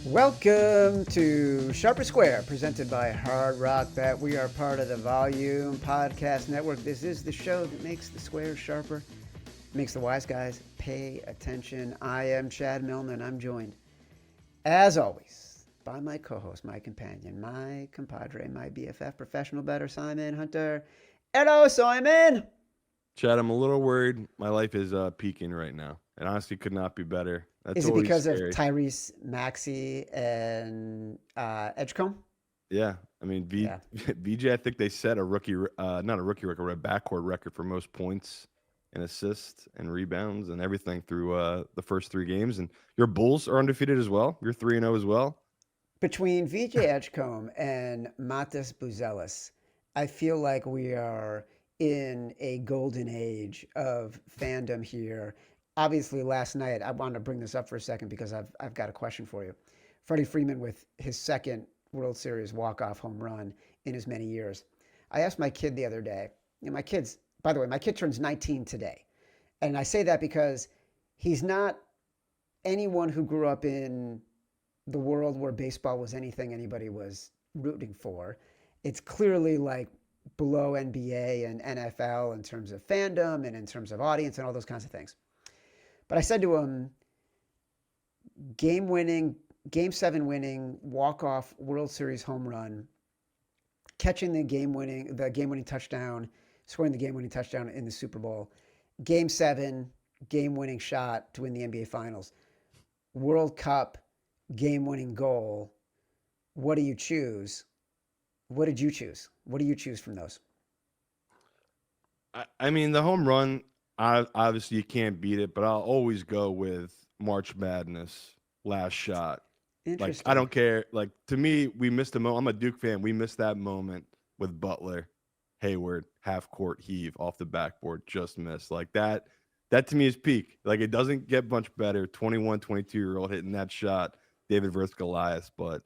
Welcome to Sharper Square, presented by Hard Rock Bet. We are part of the Volume Podcast Network. This is the show that makes the squares sharper, makes the wise guys pay attention. I am Chad Millman. I'm joined, as always, by my co-host, my companion, my compadre, my BFF, professional bettor, Simon Hunter. Hello, Simon! Chad, I'm a little worried. My life is peaking right now, and honestly, could not be better. That's Is it always because of scary. Tyrese Maxey and Edgecombe? Yeah, I mean, Yeah. VJ. I think they set a not a rookie record, a backcourt record for most points and assists and rebounds and everything through the first three games. And your Bulls are undefeated as well. You're 3-0 as well. Between VJ Edgecombe and Matas Buzelis, I feel like we are in a golden age of fandom here. Obviously, last night, I want to bring this up for a second because I've got a question for you. Freddie Freeman with his second World Series walk-off home run in as many years. I asked my kid the other day, my kid's, by the way, my kid turns 19 today. And I say that because he's not anyone who grew up in the world where baseball was anything anybody was rooting for. It's clearly like below NBA and NFL in terms of fandom and in terms of audience and all those kinds of things. But I said to him, game 7 winning, walk-off World Series home run, catching the game-winning touchdown, scoring the game-winning touchdown in the Super Bowl, game 7, game-winning shot to win the NBA Finals, World Cup, game-winning goal. What do you choose? What did you choose? What do you choose from those? I mean, the home run. Obviously, you can't beat it, but I'll always go with March Madness last shot. Like I Interesting. don't care. Like to me, we missed a moment. I'm a Duke fan. We missed that moment with Butler, Hayward, half court heave off the backboard, just missed. Like that. That to me is peak. Like it doesn't get much better. 21, 22-year-old hitting that shot, David versus Goliath. But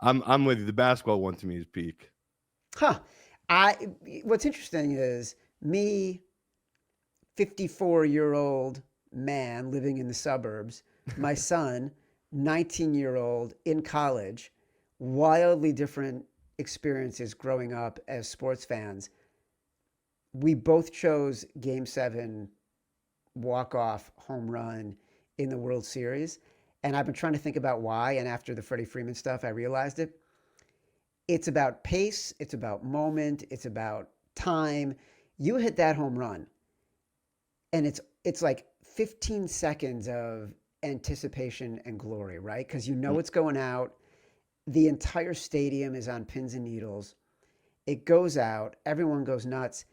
I'm with you. The basketball one to me is peak. Huh. I what's interesting is me, 54-year-old man living in the suburbs, my son, 19-year-old in college, wildly different experiences growing up as sports fans. We both chose game 7 walk-off home run in the World Series. And I've been trying to think about why. And after the Freddie Freeman stuff, I realized it. It's about pace, it's about moment, it's about time. You hit that home run, and it's like 15 seconds of anticipation and glory, right? Because you know it's going out. The entire stadium is on pins and needles. It goes out, everyone goes nuts,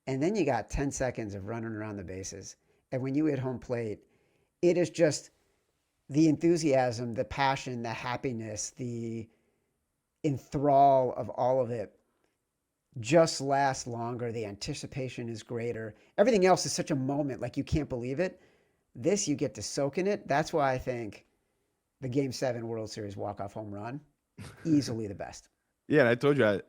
and then you got 10 seconds of running around the bases. And when you hit home plate, it is just the enthusiasm, the passion, the happiness, the enthrall of all of it just lasts longer. The anticipation is greater. Everything else is such a moment, like you can't believe it. This, you get to soak in it. That's why I think the Game 7 World Series walk-off home run, easily the best. Yeah, and I told you,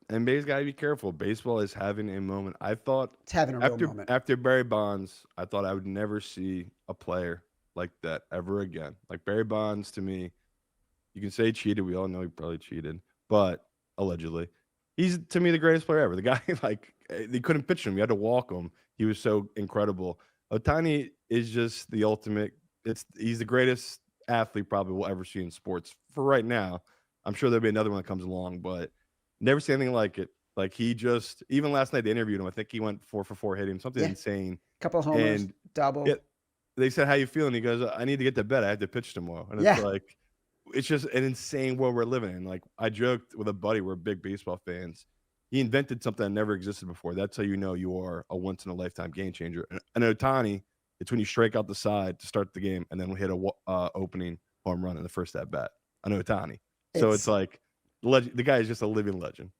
NBA's got to be careful. Baseball is having a moment. I thought It's having a real after moment. after Barry Bonds, I thought I would never see a player like that ever again. Like Barry Bonds, to me, you can say he cheated. We all know he probably cheated, but allegedly, he's to me the greatest player ever. The guy, like, they couldn't pitch him. You had to walk him. He was so incredible. Otani is just the ultimate. He's the greatest athlete probably we'll ever see in sports for right now. I'm sure there'll be another one that comes along, but never seen anything like it. Like he just even last night they interviewed him. I think he went 4 for 4 hitting something Yeah, insane. couple of homers, And double. it, they said, "How you feeling?" He goes, "I need to get to bed. I have to pitch tomorrow." And it's Yeah, like, it's just an insane world we're living in. Like I joked with a buddy, we're big baseball fans. He invented something that never existed before. That's how you know you are a once in a lifetime game changer. And Otani, it's when you strike out the side to start the game, and then we hit a opening home run in the first at bat. An Otani. So it's it's like the guy is just a living legend.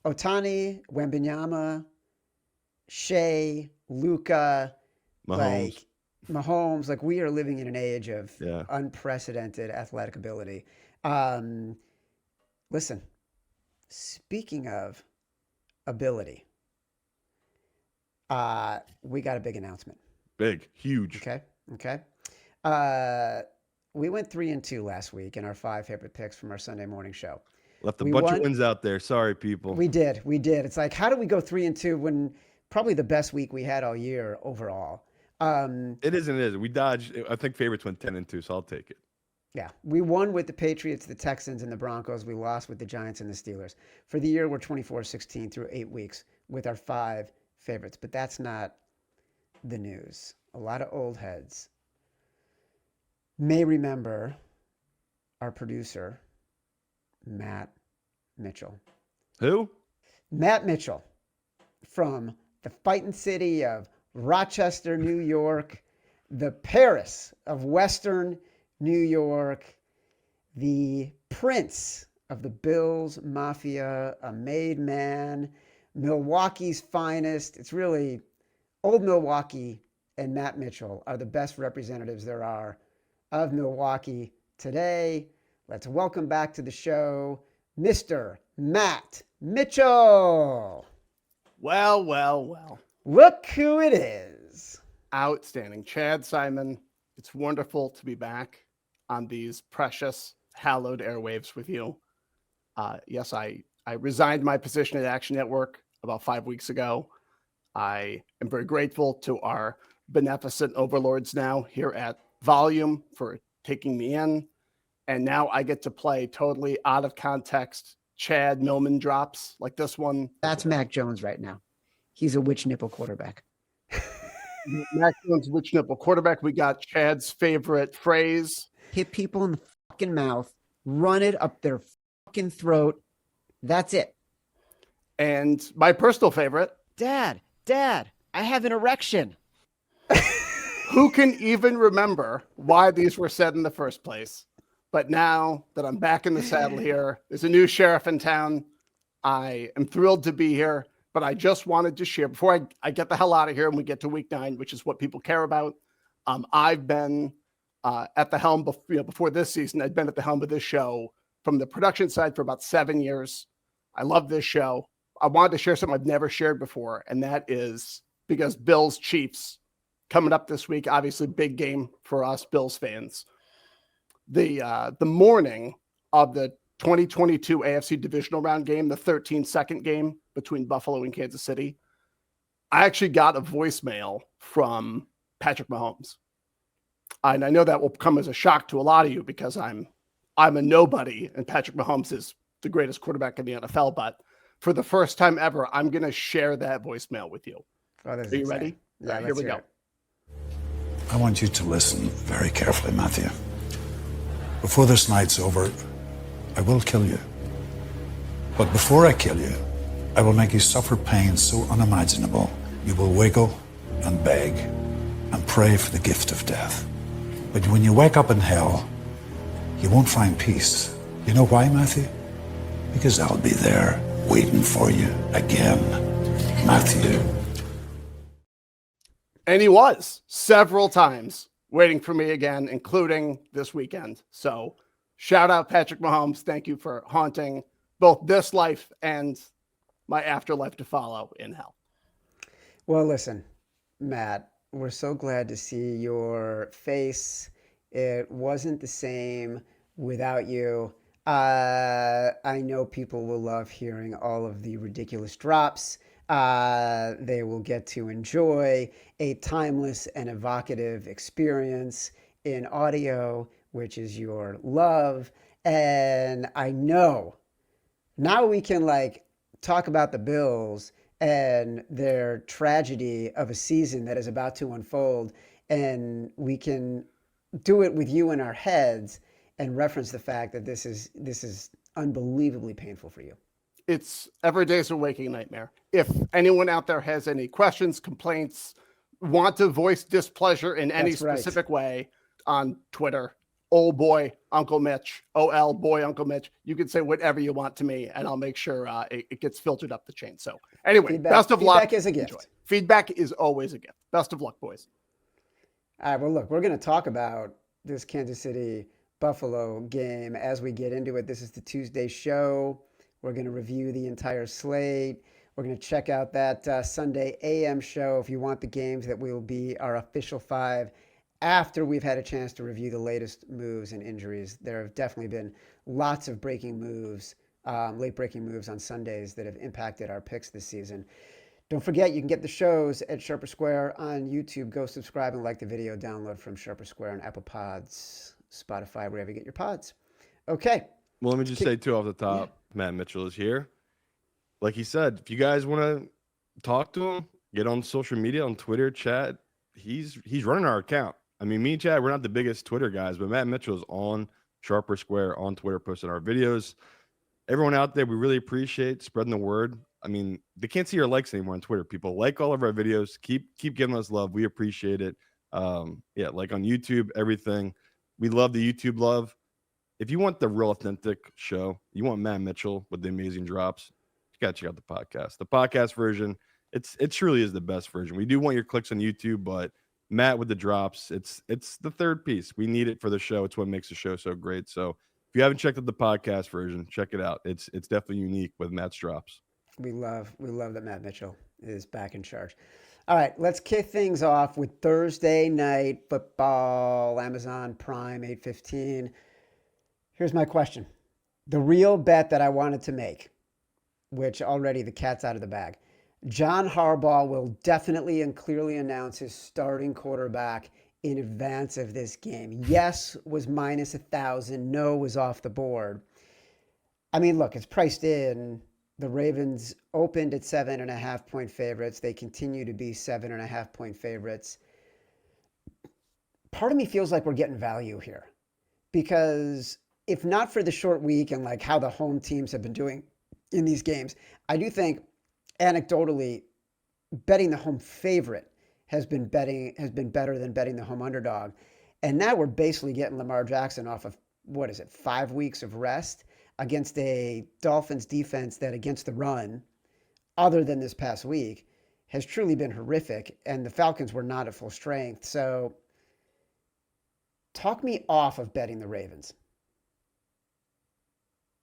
Otani, Wembenyama, Shea, Luca, Mahomes, like Mahomes. Like we are living in an age of yeah, unprecedented athletic ability. Um, Listen, speaking of ability, we got a big announcement. big, huge. Okay. Okay. Uh, We went 3-2 last week in our 5 favorite picks from our Sunday morning show. Left a We bunch won- of wins out there. Sorry, people. We did. It's like, how do we go 3-2 when probably the best week we had all year overall? It is and it is. We dodged. I think favorites went 10-2, so I'll take it. Yeah, we won with the Patriots, the Texans, and the Broncos. We lost with the Giants and the Steelers. For the year, we're 24-16 through 8 weeks with our 5 favorites. But that's not the news. A lot of old heads may remember our producer, Matt Mitchell. Who? Matt Mitchell from the fighting city of Rochester, New York, the Paris of Western New York, the prince of the Bills Mafia, a made man, Milwaukee's finest. It's really old Milwaukee, and Matt Mitchell are the best representatives there are of Milwaukee today. Let's welcome back to the show, Mr. Matt Mitchell. Well. Look who it is. Outstanding. Chad Simon, it's wonderful to be back on these precious, hallowed airwaves with you. Yes, I resigned my position at Action Network about 5 weeks ago. I am very grateful to our beneficent overlords now here at Volume for taking me in. And now I get to play totally out of context Chad Millman drops like this one. That's Mac Jones right now. He's a witch nipple quarterback. Mac Jones, witch nipple quarterback. We got Chad's favorite phrase. Hit people in the fucking mouth, run it up their fucking throat. That's it. And my personal favorite. Dad, I have an erection. Who can even remember why these were said in the first place? But now that I'm back in the saddle here, there's a new sheriff in town. I am thrilled to be here, but I just wanted to share before I get the hell out of here and we get to week 9, which is what people care about. I've been at the helm before this season. I'd been at the helm of this show from the production side for about 7 years. I love this show. I wanted to share something I've never shared before, and that is because Bills Chiefs coming up this week. Obviously, big game for us Bills fans. The morning of the 2022 AFC divisional round game, the 13-second game between Buffalo and Kansas City, I actually got a voicemail from Patrick Mahomes. And I know that will come as a shock to a lot of you because I'm a nobody and Patrick Mahomes is the greatest quarterback in the NFL. But for the first time ever, I'm going to share that voicemail with you. Are you ready? Yeah, here we go. I want you to listen very carefully, Matthew. Before this night's over, I will kill you. But before I kill you, I will make you suffer pain so unimaginable, you will wiggle and beg and pray for the gift of death. But when you wake up in hell, you won't find peace. You know why, Matthew? Because I'll be there waiting for you again, Matthew. And he was several times waiting for me again, including this weekend. So shout out Patrick Mahomes. Thank you for haunting both this life and my afterlife to follow in hell. Well, listen, Matt, we're so glad to see your face. It wasn't the same without you. I know people will love hearing all of the ridiculous drops. They will get to enjoy a timeless and evocative experience in audio, which is your love. And I know now we can talk about the Bills and their tragedy of a season that is about to unfold. And we can do it with you in our heads and reference the fact that this is unbelievably painful for you. It's every day's a waking nightmare. If anyone out there has any questions, complaints, want to voice displeasure in any specific way on Twitter, old boy Uncle Mitch, OL boy Uncle Mitch, you can say whatever you want to me, and I'll make sure it gets filtered up the chain. So anyway, best of luck. Feedback is a gift. Enjoy. Feedback is always a gift. Best of luck, boys. All right, well, look, we're going to talk about this Kansas City Buffalo game as we get into it. This is the Tuesday show. We're going to review the entire slate. We're going to check out that Sunday AM show if you want the games that will be our official 5 after we've had a chance to review the latest moves and injuries. There have definitely been lots of breaking moves, late breaking moves on Sundays that have impacted our picks this season. Don't forget, you can get the shows at Sharper Square on YouTube. Go subscribe and like the video. Download from Sharper Square on Apple Pods, Spotify, wherever you get your pods. Okay. Well, let me just say, too, off the top, Matt Mitchell is here. Like he said, if you guys want to talk to him, get on social media, on Twitter, Chad. He's running our account. I mean, me and Chad, we're not the biggest Twitter guys, but Matt Mitchell is on Sharper Square on Twitter, posting our videos. Everyone out there, we really appreciate spreading the word. I mean, they can't see your likes anymore on Twitter. People like all of our videos. Keep giving us love. We appreciate it. Like on YouTube, everything. We love the YouTube love. If you want the real authentic show, you want Matt Mitchell with the amazing drops, you got to check out the podcast. The podcast version, it truly is the best version. We do want your clicks on YouTube, but Matt with the drops, it's the third piece. We need it for the show. It's what makes the show so great. So if you haven't checked out the podcast version, check it out. It's definitely unique with Matt's drops. We love that Matt Mitchell is back in charge. All right, let's kick things off with Thursday night football, Amazon Prime, 8:15. Here's my question. The real bet that I wanted to make, which already the cat's out of the bag. John Harbaugh will definitely and clearly announce his starting quarterback in advance of this game. Yes was minus 1,000. No was off the board. I mean, look, it's priced in. The Ravens opened at 7.5-point favorites. They continue to be 7.5-point favorites. Part of me feels like we're getting value here because if not for the short week and like how the home teams have been doing in these games, I do think anecdotally betting the home favorite has been better than betting the home underdog. And now we're basically getting Lamar Jackson off of, 5 weeks of rest against a Dolphins defense that against the run, other than this past week, has truly been horrific. And the Falcons were not at full strength. So talk me off of betting the Ravens.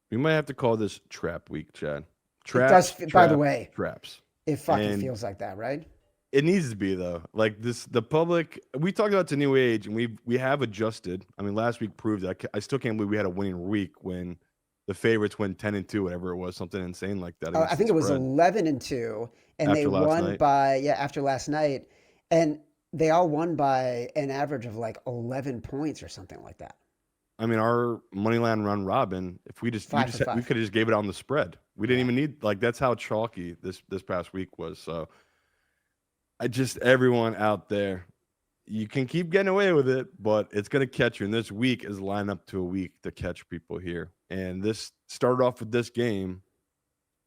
We might have to call this trap week, Chad. By the way, traps. It fucking feels like that, right? It needs to be though. Like this, the public. We talked about it's a new age, and we have adjusted. I mean, last week proved that. I still can't believe we had a winning week when the favorites went 10-2, whatever it was, something insane like that. I think it was 11-2, and they won after last night, and they all won by an average of like 11 points or something like that. I mean, our moneyline run robin, if we could have just gave it on the spread. We didn't even need, like, that's how chalky this past week was. So everyone out there, you can keep getting away with it, but it's going to catch you. And this week is lined up to a week to catch people here. And this started off with this game.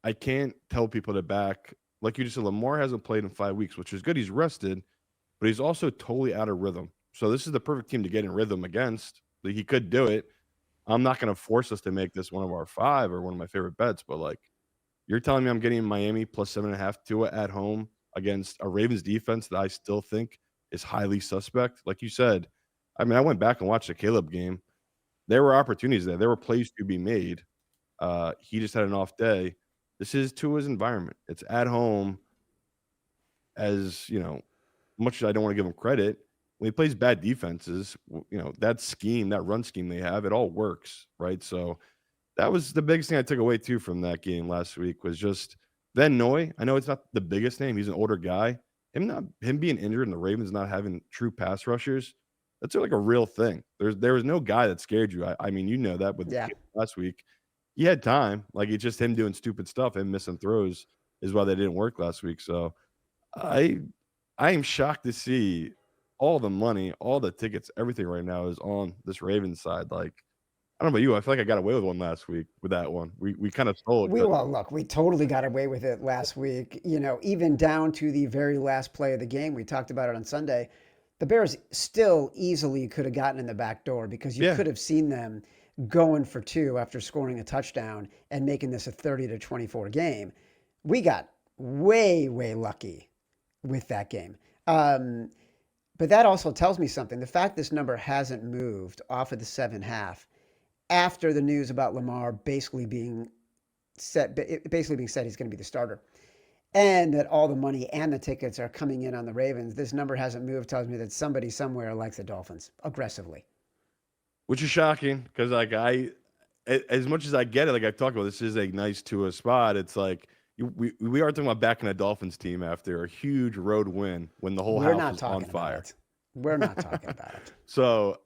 I can't tell people to back, like you just said, Lamar hasn't played in 5 weeks, which is good. He's rested, but he's also totally out of rhythm. So this is the perfect team to get in rhythm against. He could do it. I'm not going to force us to make this one of our 5 or one of my favorite bets, but like you're telling me I'm getting Miami plus 7.5 Tua at home against a Ravens defense that I still think is highly suspect. Like you said, I mean, I went back and watched the Caleb game. There were opportunities there. There were plays to be made. He just had an off day. This is Tua's environment. It's at home. As you know, much as I don't want to give him credit, when he plays bad defenses, that scheme, that run scheme they have, it all works, right? So that was the biggest thing I took away too from that game last week was just Van Noy. I know it's not the biggest name. He's an older guy. Him being injured and the Ravens not having true pass rushers, that's like a real thing. There was no guy that scared you. I mean, you know that with last week. He had time. Like it's just him doing stupid stuff and missing throws is why they didn't work last week. So I am shocked to see all the money, all the tickets, everything right now is on this Ravens side. Like, I don't know about you. I feel like I got away with one last week with that one. We kind of stole it. We totally got away with it last week. Even down to the very last play of the game. We talked about it on Sunday. The Bears still easily could have gotten in the back door because you could have seen them going for 2 after scoring a touchdown and making this a 30-24 game. We got way, way lucky with that game. But that also tells me something. The fact this number hasn't moved off of the 7.5 after the news about Lamar basically being said he's going to be the starter. and that all the money and the tickets are coming in on the Ravens, this number hasn't moved, tells me that somebody somewhere likes the Dolphins aggressively. Which is shocking because like as much as I get it, like I've talked about, this is a nice Tua spot. It's like we are talking about backing a Dolphins team after a huge road win when the whole We're house not was on talking about fire. it. We're not talking about it. So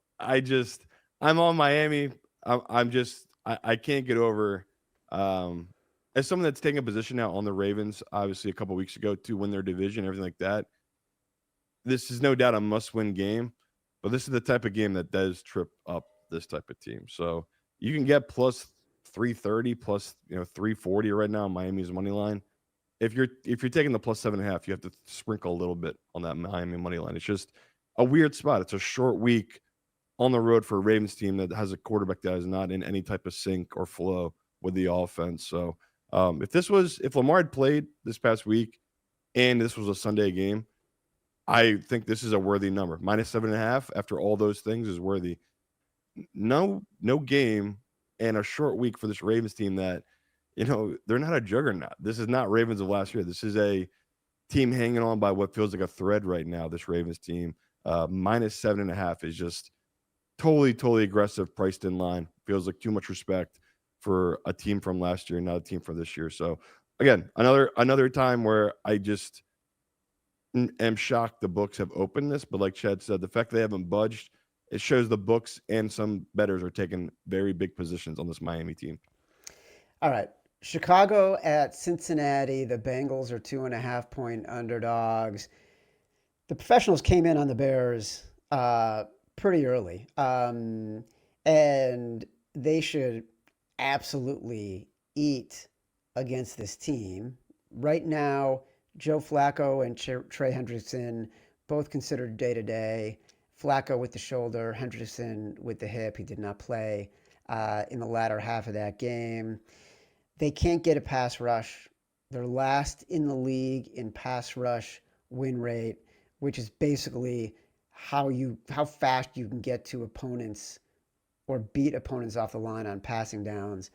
I'm on Miami. I can't get over as someone that's taking a position now on the Ravens, obviously a couple weeks ago to win their division, everything like that. This is no doubt a must-win game, but this is the type of game that does trip up this type of team. So you can get plus 330, plus 340 right now. Miami's money line. If you're taking the plus 7.5, you have to sprinkle a little bit on that Miami money line. It's just a weird spot. It's a short week on the road for a Ravens team that has a quarterback that is not in any type of sync or flow with the offense. So if Lamar had played this past week and this was a Sunday game, I think this is a worthy number. Minus 7.5 after all those things is worthy. No game and a short week for this Ravens team that, they're not a juggernaut. This is not Ravens of last year. This is a team hanging on by what feels like a thread right now, this Ravens team. Minus 7.5 is just totally aggressive, priced in line. Feels like too much respect for a team from last year, not a team from this year. So again, another time where I just am shocked the books have opened this, but like Chad said, the fact they haven't budged, it shows the books and some bettors are taking very big positions on this Miami team. All right. Chicago at Cincinnati. The Bengals are 2.5-point underdogs. The professionals came in on the Bears pretty early, and they should absolutely eat against this team. Right now, Joe Flacco and Trey Hendrickson both considered day-to-day. Flacco with the shoulder, Hendrickson with the hip. He did not play in the latter half of that game. They can't get a pass rush. They're last in the league in pass rush win rate, which is basically how fast you can get to opponents or beat opponents off the line on passing downs.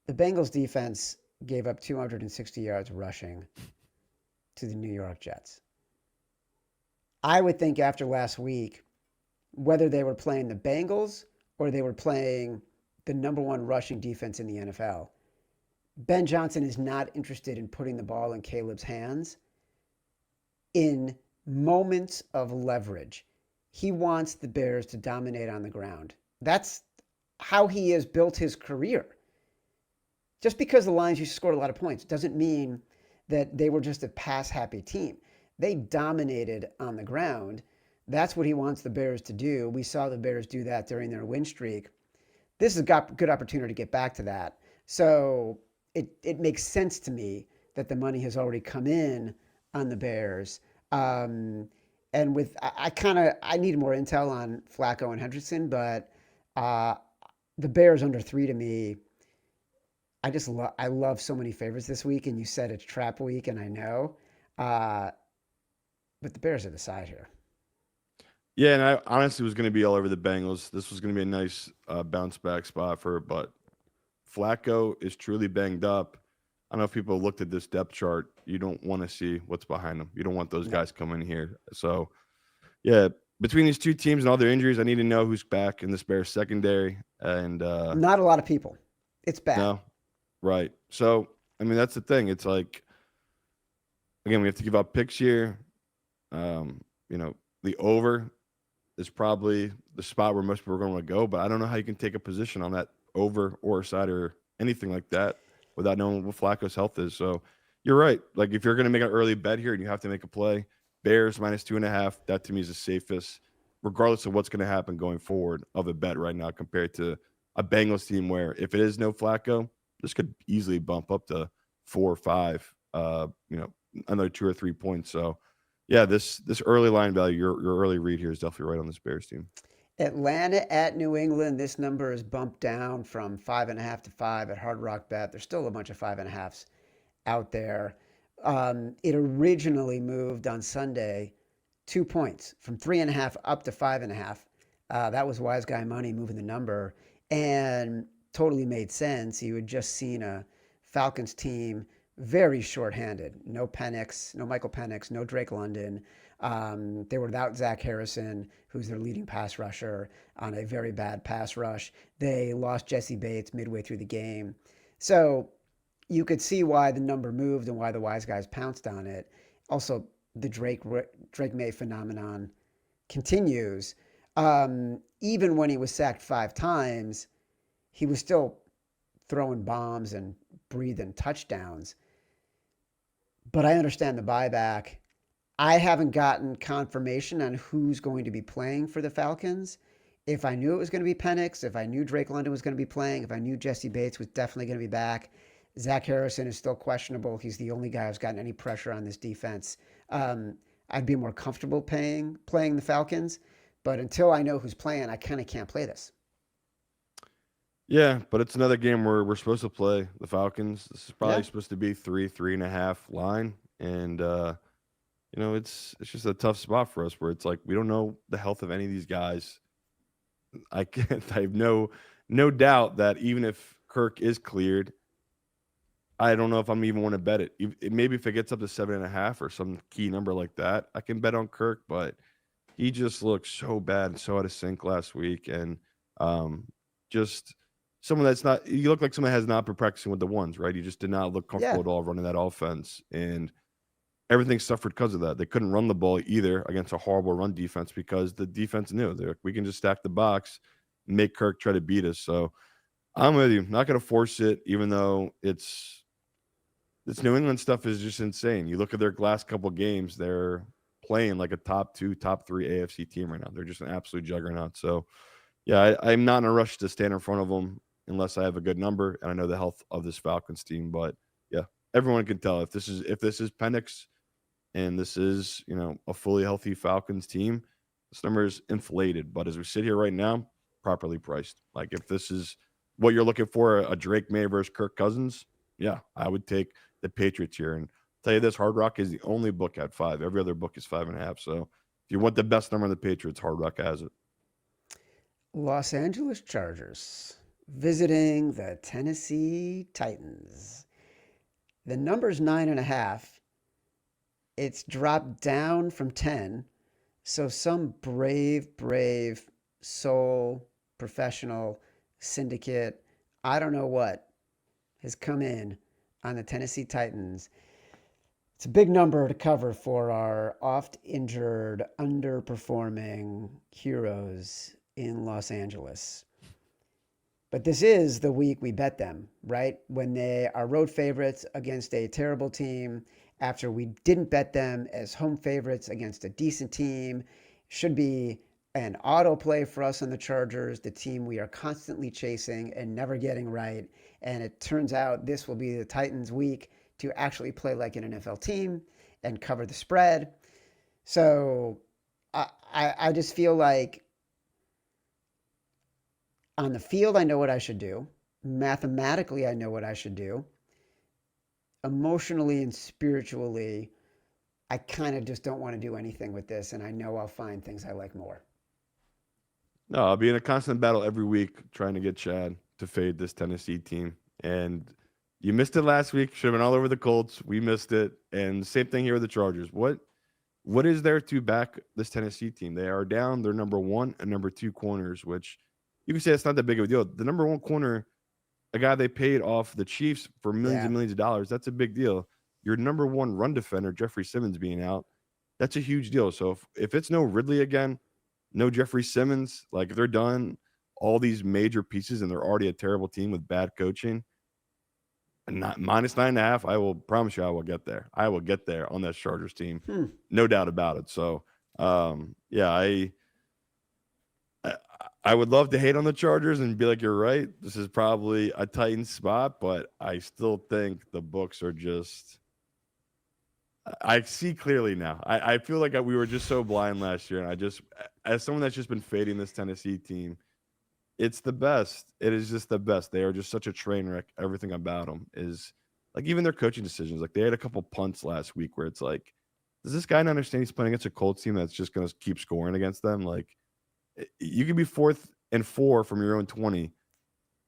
The Bengals defense gave up 260 yards rushing to the New York Jets. I would think after last week, whether they were playing the Bengals or they were playing the number one rushing defense in the NFL, Ben Johnson is not interested in putting the ball in Caleb's hands in moments of leverage. He wants the Bears to dominate on the ground. That's how he has built his career. Just because the Lions used to score a lot of points doesn't mean that they were just a pass-happy team. They dominated on the ground. That's what he wants the Bears to do. We saw the Bears do that during their win streak. This is a good opportunity to get back to that. So it makes sense to me that the money has already come in on the Bears. And with I need more intel on Flacco and Hendrickson, but the Bears under 3 to me. I love so many favorites this week, and you said it's trap week, and I know, but the Bears are the side here. Yeah, and I honestly was going to be all over the Bengals. This was going to be a nice bounce back spot but Flacco is truly banged up. I don't know if people looked at this depth chart. You don't want to see what's behind them. You don't want those guys coming here. So, yeah, between these two teams and all their injuries, I need to know who's back in this Bears secondary. And not a lot of people. It's bad. No, right. So, I mean, that's the thing. It's like, again, we have to give up picks here. The over is probably the spot where most people are going to go, but I don't know how you can take a position on that over or side or anything like that without knowing what Flacco's health is. So you're right. Like if you're going to make an early bet here and you have to make a play, Bears minus 2.5, that to me is the safest, regardless of what's going to happen going forward of a bet right now compared to a Bengals team where if it is no Flacco, this could easily bump up to 4 or 5, another 2 or 3 points. So yeah, this early line value, your early read here is definitely right on this Bears team. Atlanta at New England. This number is bumped down from 5.5 to 5 at Hard Rock Bet. There's still a bunch of 5.5s out there. It originally moved on Sunday 2 points from 3.5 up to 5.5. That was Wise Guy Money moving the number and totally made sense. You had just seen a Falcons team very shorthanded. No Penix, no Michael Penix, no Drake London. They were without Zach Harrison, who's their leading pass rusher, on a very bad pass rush. They lost Jesse Bates midway through the game. So you could see why the number moved and why the wise guys pounced on it. Also, the Drake May phenomenon continues. Even when he was sacked 5 times, he was still throwing bombs and breathing touchdowns. But I understand the buyback. I haven't gotten confirmation on who's going to be playing for the Falcons. If I knew it was going to be Penix, if I knew Drake London was going to be playing, if I knew Jesse Bates was definitely going to be back, Zach Harrison is still questionable. He's the only guy who's gotten any pressure on this defense. I'd be more comfortable playing the Falcons, but until I know who's playing, I kind of can't play this. Yeah, but it's another game where we're supposed to play the Falcons. This is probably supposed to be 3.5 line, and it's just a tough spot for us where it's like we don't know the health of any of these guys. I have no doubt that even if Kirk is cleared, I don't know if I'm even want to bet it. Maybe if it gets up to 7.5 or some key number like that, I can bet on Kirk. But he just looked so bad and so out of sync last week, and just someone that's not. You look like someone has not been practicing with the ones, right? He just did not look comfortable at all running that offense, and everything suffered because of that. They couldn't run the ball either against a horrible run defense because the defense knew they're like, we can just stack the box, and make Kirk try to beat us. So I'm with you. Not going to force it, even though this New England stuff is just insane. You look at their last couple games, they're playing like a top 2, top 3 AFC team right now. They're just an absolute juggernaut. So, yeah, I'm not in a rush to stand in front of them unless I have a good number and I know the health of this Falcons team. But, yeah, everyone can tell if this is Penix and this is, a fully healthy Falcons team, this number is inflated. But as we sit here right now, properly priced. Like if this is what you're looking for, a Drake May versus Kirk Cousins, yeah, I would take the Patriots here. And I'll tell you this, Hard Rock is the only book at 5. Every other book is 5.5. So if you want the best number on the Patriots, Hard Rock has it. Los Angeles Chargers visiting the Tennessee Titans. The number's 9.5. It's dropped down from 10. So some brave soul, professional, syndicate, I don't know what, has come in on the Tennessee Titans. It's a big number to cover for our oft-injured, underperforming heroes in Los Angeles. But this is the week we bet them, right? When they are road favorites against a terrible team, after we didn't bet them as home favorites against a decent team. Should be an auto play for us on the Chargers, the team we are constantly chasing and never getting right. And it turns out this will be the Titans' week to actually play like an NFL team and cover the spread. So I just feel like on the field, I know what I should do. Mathematically, I know what I should do. Emotionally and spiritually, I kind of just don't want to do anything with this, and I know I'll find things I like more. No, I'll be in a constant battle every week trying to get Chad to fade this Tennessee team. And you missed it last week. Should have been all over the Colts. We missed it. And same thing here with the Chargers. What is there to back this Tennessee team? They are down their number 1 and number 2 corners, which you can say it's not that big of a deal. The number 1 corner, a guy they paid off the Chiefs for millions and millions of dollars, that's a big deal. Your number 1 run defender, Jeffrey Simmons, being out, that's a huge deal. So if it's no Ridley again, no Jeffrey Simmons, like if they're done all these major pieces and they're already a terrible team with bad coaching, not minus 9.5, I will promise you I will get there. I will get there on that Chargers team. No doubt about it. So, yeah, I would love to hate on the Chargers and be like, you're right. This is probably a Titans spot, but I still think the books are just – I see clearly now. I feel like we were just so blind last year, and I just – as someone that's just been fading this Tennessee team, it's the best. It is just the best. They are just such a train wreck. Everything about them is – like even their coaching decisions. Like they had a couple punts last week where it's like, does this guy not understand he's playing against a Colts team that's just going to keep scoring against them? Like – you can be 4th and 4 from your own 20,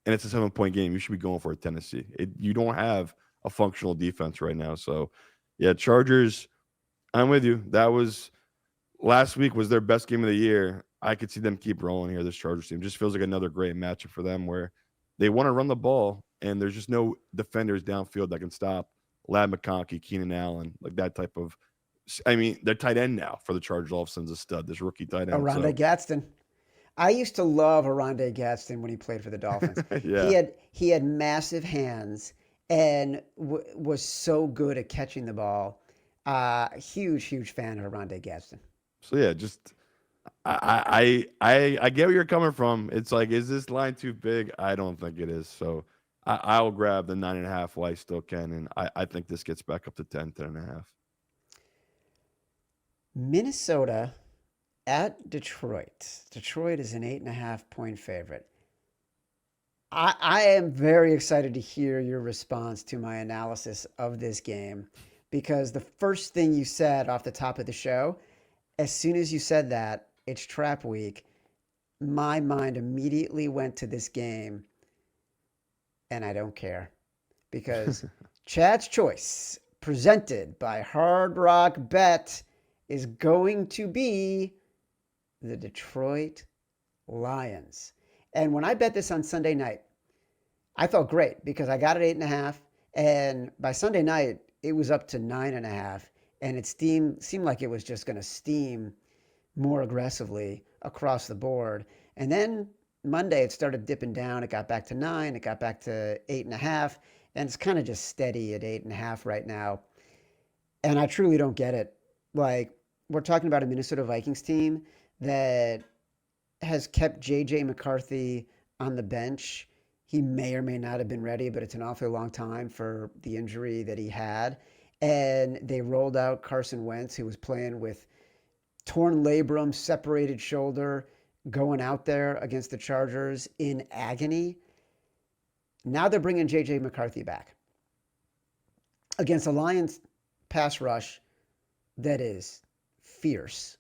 and it's a 7-point game. You should be going for it, Tennessee. You don't have a functional defense right now. So, yeah, Chargers, I'm with you. That was last week was their best game of the year. I could see them keep rolling here. This Chargers team just feels like another great matchup for them where they want to run the ball and there's just no defenders downfield that can stop Lad McConkey, Keenan Allen, like that type of. I mean, their tight end now for the Chargers all of a sudden is a stud. This rookie tight end. Oronde Gadsden. I used to love Oronde Gadsden when he played for the Dolphins. Yeah. He had massive hands and was so good at catching the ball. Huge fan of Oronde Gadsden. So yeah, just I get where you're coming from. It's like, is this line too big? I don't think it is. So I'll grab the 9.5 while I still can, and I think this gets back up to 10.5. Minnesota at Detroit. Detroit is an 8.5-point favorite. I am very excited to hear your response to my analysis of this game because the first thing you said off the top of the show, as soon as you said that, it's trap week, my mind immediately went to this game, and I don't care because Chad's Choice, presented by Hard Rock Bet, is going to be the Detroit Lions. And when I bet this on Sunday night, I felt great because I got it 8.5, and by Sunday night it was up to 9.5, and it seemed like it was just going to steam more aggressively across the board. And then Monday it started dipping down. It got back to 9. It got back to 8.5, and it's kind of just steady at 8.5 right now. And I truly don't get it. Like, we're talking about a Minnesota Vikings team that has kept J.J. McCarthy on the bench. He may or may not have been ready, but it's an awfully long time for the injury that he had. And they rolled out Carson Wentz, who was playing with torn labrum, separated shoulder, going out there against the Chargers in agony. Now they're bringing J.J. McCarthy back against a Lions pass rush that is fierce,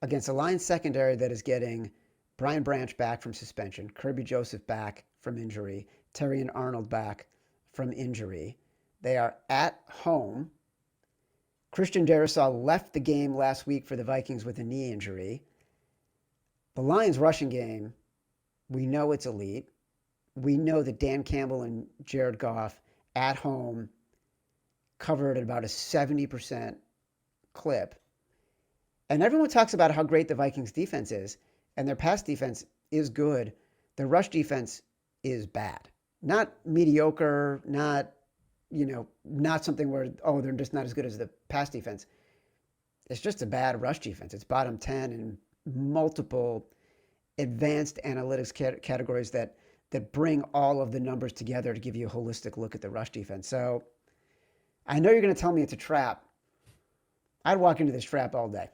against a Lions secondary that is getting Brian Branch back from suspension, Kirby Joseph back from injury, Terrion Arnold back from injury. They are at home. Christian Darrisaw left the game last week for the Vikings with a knee injury. The Lions rushing game, we know it's elite. We know that Dan Campbell and Jared Goff at home covered at about a 70% clip. And everyone talks about how great the Vikings defense is, and their pass defense is good. Their rush defense is bad. Not mediocre, not something where, they're just not as good as the pass defense. It's just a bad rush defense. It's bottom 10 in multiple advanced analytics categories that bring all of the numbers together to give you a holistic look at the rush defense. So I know you're going to tell me it's a trap. I'd walk into this trap all day.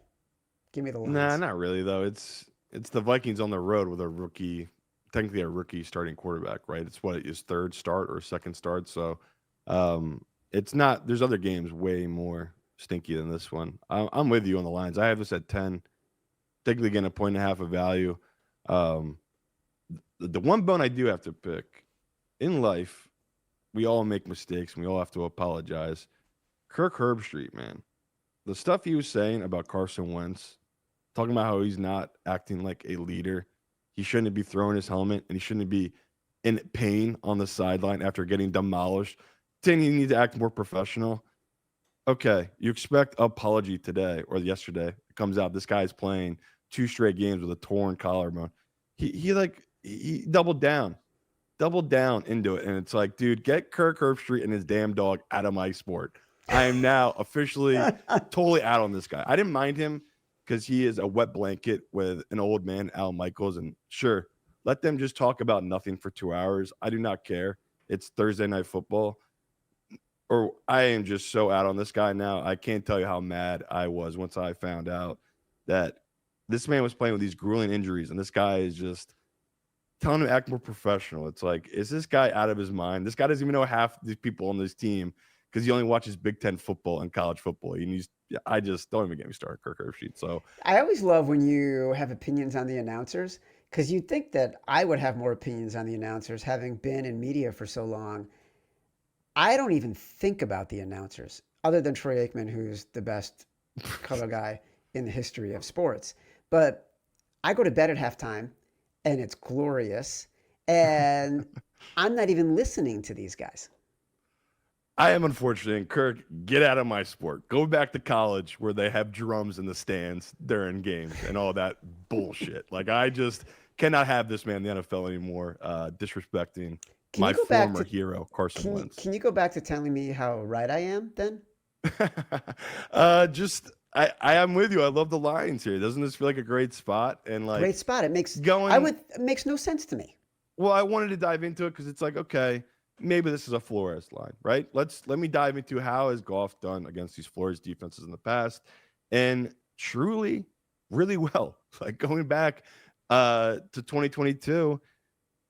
Give me the Lions. Nah, not really though. It's the Vikings on the road with technically a rookie starting quarterback, right? It's his third start or second start. So it's not. There's other games way more stinky than this one. I'm with you on the Lions. I have this at 10. Technically getting 1.5 of value. The one bone I do have to pick in life, we all make mistakes and we all have to apologize. Kirk Herbstreit, man, the stuff he was saying about Carson Wentz, talking about how he's not acting like a leader, he shouldn't be throwing his helmet and he shouldn't be in pain on the sideline after getting demolished, saying he needs to act more professional. Okay, you expect apology today or yesterday. It comes out this guy's playing 2 straight games with a torn collarbone. He doubled down into it. And it's like, dude, get Kirk Herbstreit and his damn dog out of my sport. I am now officially totally out on this guy. I didn't mind him because he is a wet blanket with an old man, Al Michaels. And sure, let them just talk about nothing for 2 hours. I do not care. It's Thursday Night Football. Or I am just so out on this guy now. I can't tell you how mad I was once I found out that this man was playing with these grueling injuries, and this guy is just telling him to act more professional. It's like, is this guy out of his mind? This guy doesn't even know half these people on this team because he only watches Big Ten football and college football. I just don't even get me started, Kirk Herbstreit. So I always love when you have opinions on the announcers because you'd think that I would have more opinions on the announcers having been in media for so long. I don't even think about the announcers other than Troy Aikman, who's the best color guy in the history of sports. But I go to bed at halftime and it's glorious. And I'm not even listening to these guys. I am unfortunate. And Kirk, get out of my sport. Go back to college where they have drums in the stands during games and all that bullshit. Like, I just cannot have this man in the NFL anymore disrespecting my former hero, Carson Wentz. Can you go back to telling me how right I am then? I am with you. I love the Lions here. Doesn't this feel like a great spot? And like, great spot. It makes it makes no sense to me. Well, I wanted to dive into it because it's like, okay, maybe this is a Flores line, right? Let me dive into how has Goff done against these Flores defenses in the past, and truly, really well. Like, going back to 2022,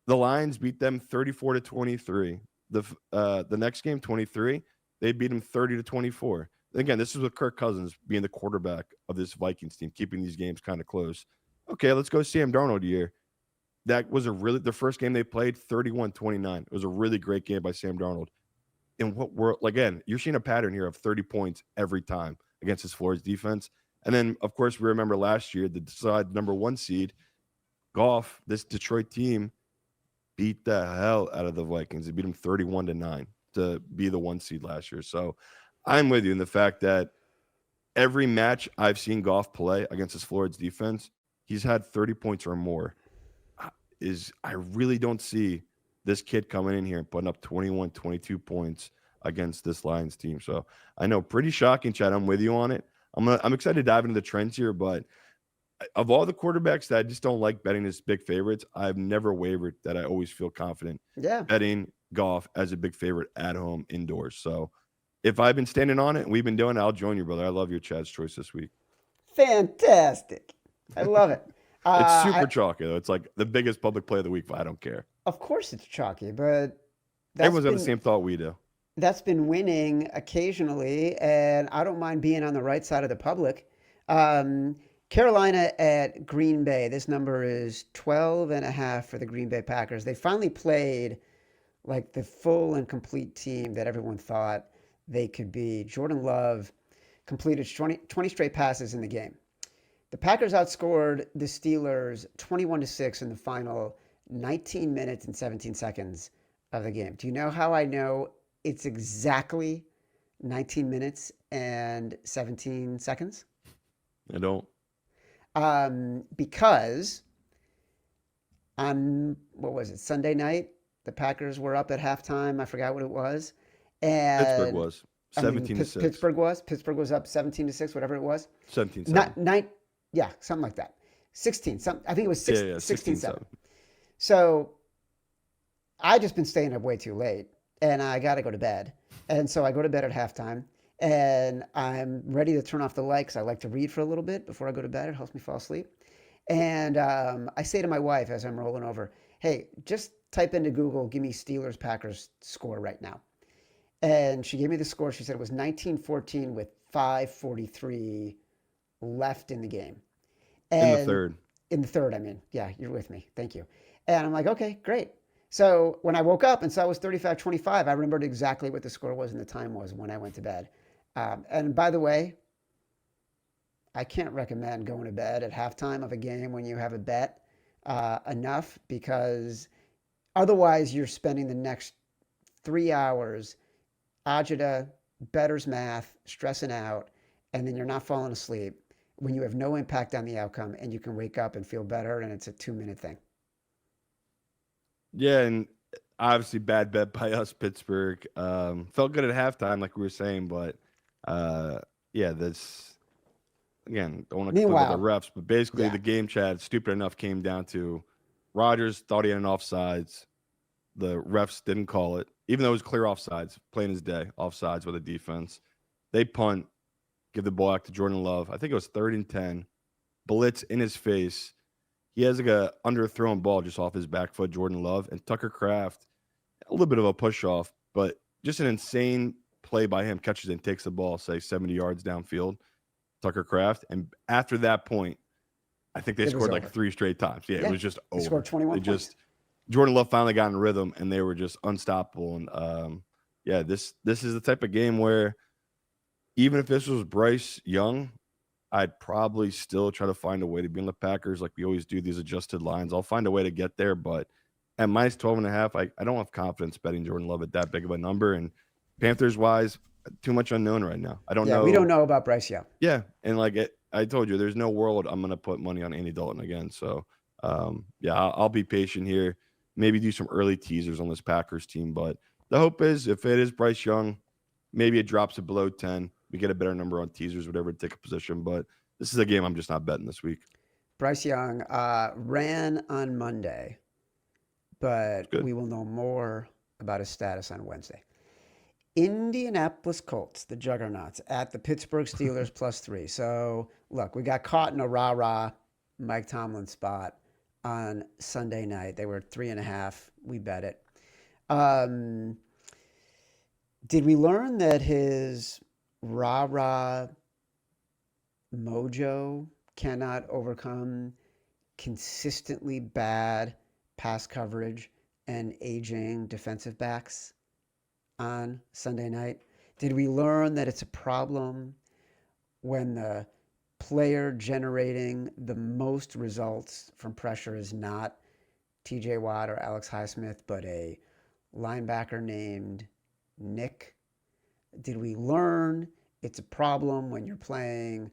the Lions beat them 34-23. The next game, 23, they beat them 30-24. Again, this is with Kirk Cousins being the quarterback of this Vikings team, keeping these games kind of close. Okay, let's go Sam Darnold here. That was the first game they played, 31-29. It was a really great game by Sam Darnold. In what world, again, you're seeing a pattern here of 30 points every time against this Flores defense. And then, of course, we remember last year, the decide number 1 seed, Goff, this Detroit team, beat the hell out of the Vikings. They beat them 31-9 to be the 1 seed last year. So I'm with you in the fact that every match I've seen Goff play against this Flores defense, he's had 30 points or more. I really don't see this kid coming in here and putting up 21, 22 points against this Lions team. So I know, pretty shocking, Chad. I'm with you on it. I'm excited to dive into the trends here, but of all the quarterbacks that I just don't like betting as big favorites, I've never wavered that I always feel confident betting Goff as a big favorite at home indoors. So if I've been standing on it and we've been doing it, I'll join you, brother. I love your Chad's choice this week. Fantastic. I love it. It's super chalky, though. It's like the biggest public play of the week, but I don't care. Of course it's chalky, but everyone's got the same thought we do. That's been winning occasionally, and I don't mind being on the right side of the public. Carolina at Green Bay. This number is 12.5 for the Green Bay Packers. They finally played like the full and complete team that everyone thought they could be. Jordan Love completed 20 straight passes in the game. The Packers outscored the Steelers 21-6 in the final 19 minutes and 17 seconds of the game. Do you know how I know it's exactly 19 minutes and 17 seconds? I don't. Because on, what was it, Sunday night, the Packers were up at halftime. I forgot what it was. And Pittsburgh was 17-6. Pittsburgh was up 17-6, whatever it was. 17-7. Yeah, something like that. 16. I think it was 16-7. 16-7. So I just been staying up way too late, and I got to go to bed. And so I go to bed at halftime, and I'm ready to turn off the light because I like to read for a little bit before I go to bed. It helps me fall asleep. And I say to my wife as I'm rolling over, hey, just type into Google, give me Steelers-Packers score right now. And she gave me the score. She said it was 19-14 with 5:43 left in the game. And in the third. In the third, I mean. Yeah, you're with me. Thank you. And I'm like, okay, great. So when I woke up and saw it was 35-25, I remembered exactly what the score was and the time was when I went to bed. And by the way, I can't recommend going to bed at halftime of a game when you have a bet enough, because otherwise you're spending the next 3 hours agita, better's math, stressing out, and then you're not falling asleep when you have no impact on the outcome, and you can wake up and feel better, and it's a 2-minute thing. Yeah, and obviously bad bet by us, Pittsburgh. Felt good at halftime, like we were saying, but yeah, this, again, don't want to complain about the refs, but basically the game, Chad, stupid enough, came down to Rodgers thought he had an offsides. The refs didn't call it, even though it was clear offsides, plain as day, offsides with the defense. They punt, give the ball back to Jordan Love. I think it was 3rd and 10. Blitz in his face. He has like a underthrown ball just off his back foot, Jordan Love. And Tucker Kraft, a little bit of a push off, but just an insane play by him. Catches it and takes the ball, say 70 yards downfield. Tucker Kraft. And after that point, I think they scored like 3 straight times. Yeah, it was just over. They scored 21 points. Jordan Love finally got in rhythm, and they were just unstoppable. And yeah, this is the type of game where even if this was Bryce Young, I'd probably still try to find a way to be on the Packers like we always do these adjusted lines. I'll find a way to get there, but at minus 12.5, I don't have confidence betting Jordan Love at that big of a number. And Panthers-wise, too much unknown right now. I don't know. We don't know about Bryce Young. Yeah, and I told you, there's no world I'm going to put money on Andy Dalton again. So, I'll be patient here. Maybe do some early teasers on this Packers team. But the hope is if it is Bryce Young, maybe it drops it below 10. We get a better number on teasers, whatever, to take a position. But this is a game I'm just not betting this week. Bryce Young ran on Monday, but we will know more about his status on Wednesday. Indianapolis Colts, the juggernauts, at the Pittsburgh Steelers +3. So, look, we got caught in a rah-rah Mike Tomlin spot on Sunday night. They were 3.5. We bet it. Did we learn that his rah-rah mojo cannot overcome consistently bad pass coverage and aging defensive backs on Sunday night? Did we learn that it's a problem when the player generating the most results from pressure is not TJ Watt or Alex Highsmith, but a linebacker named Nick? Did we learn it's a problem when you're playing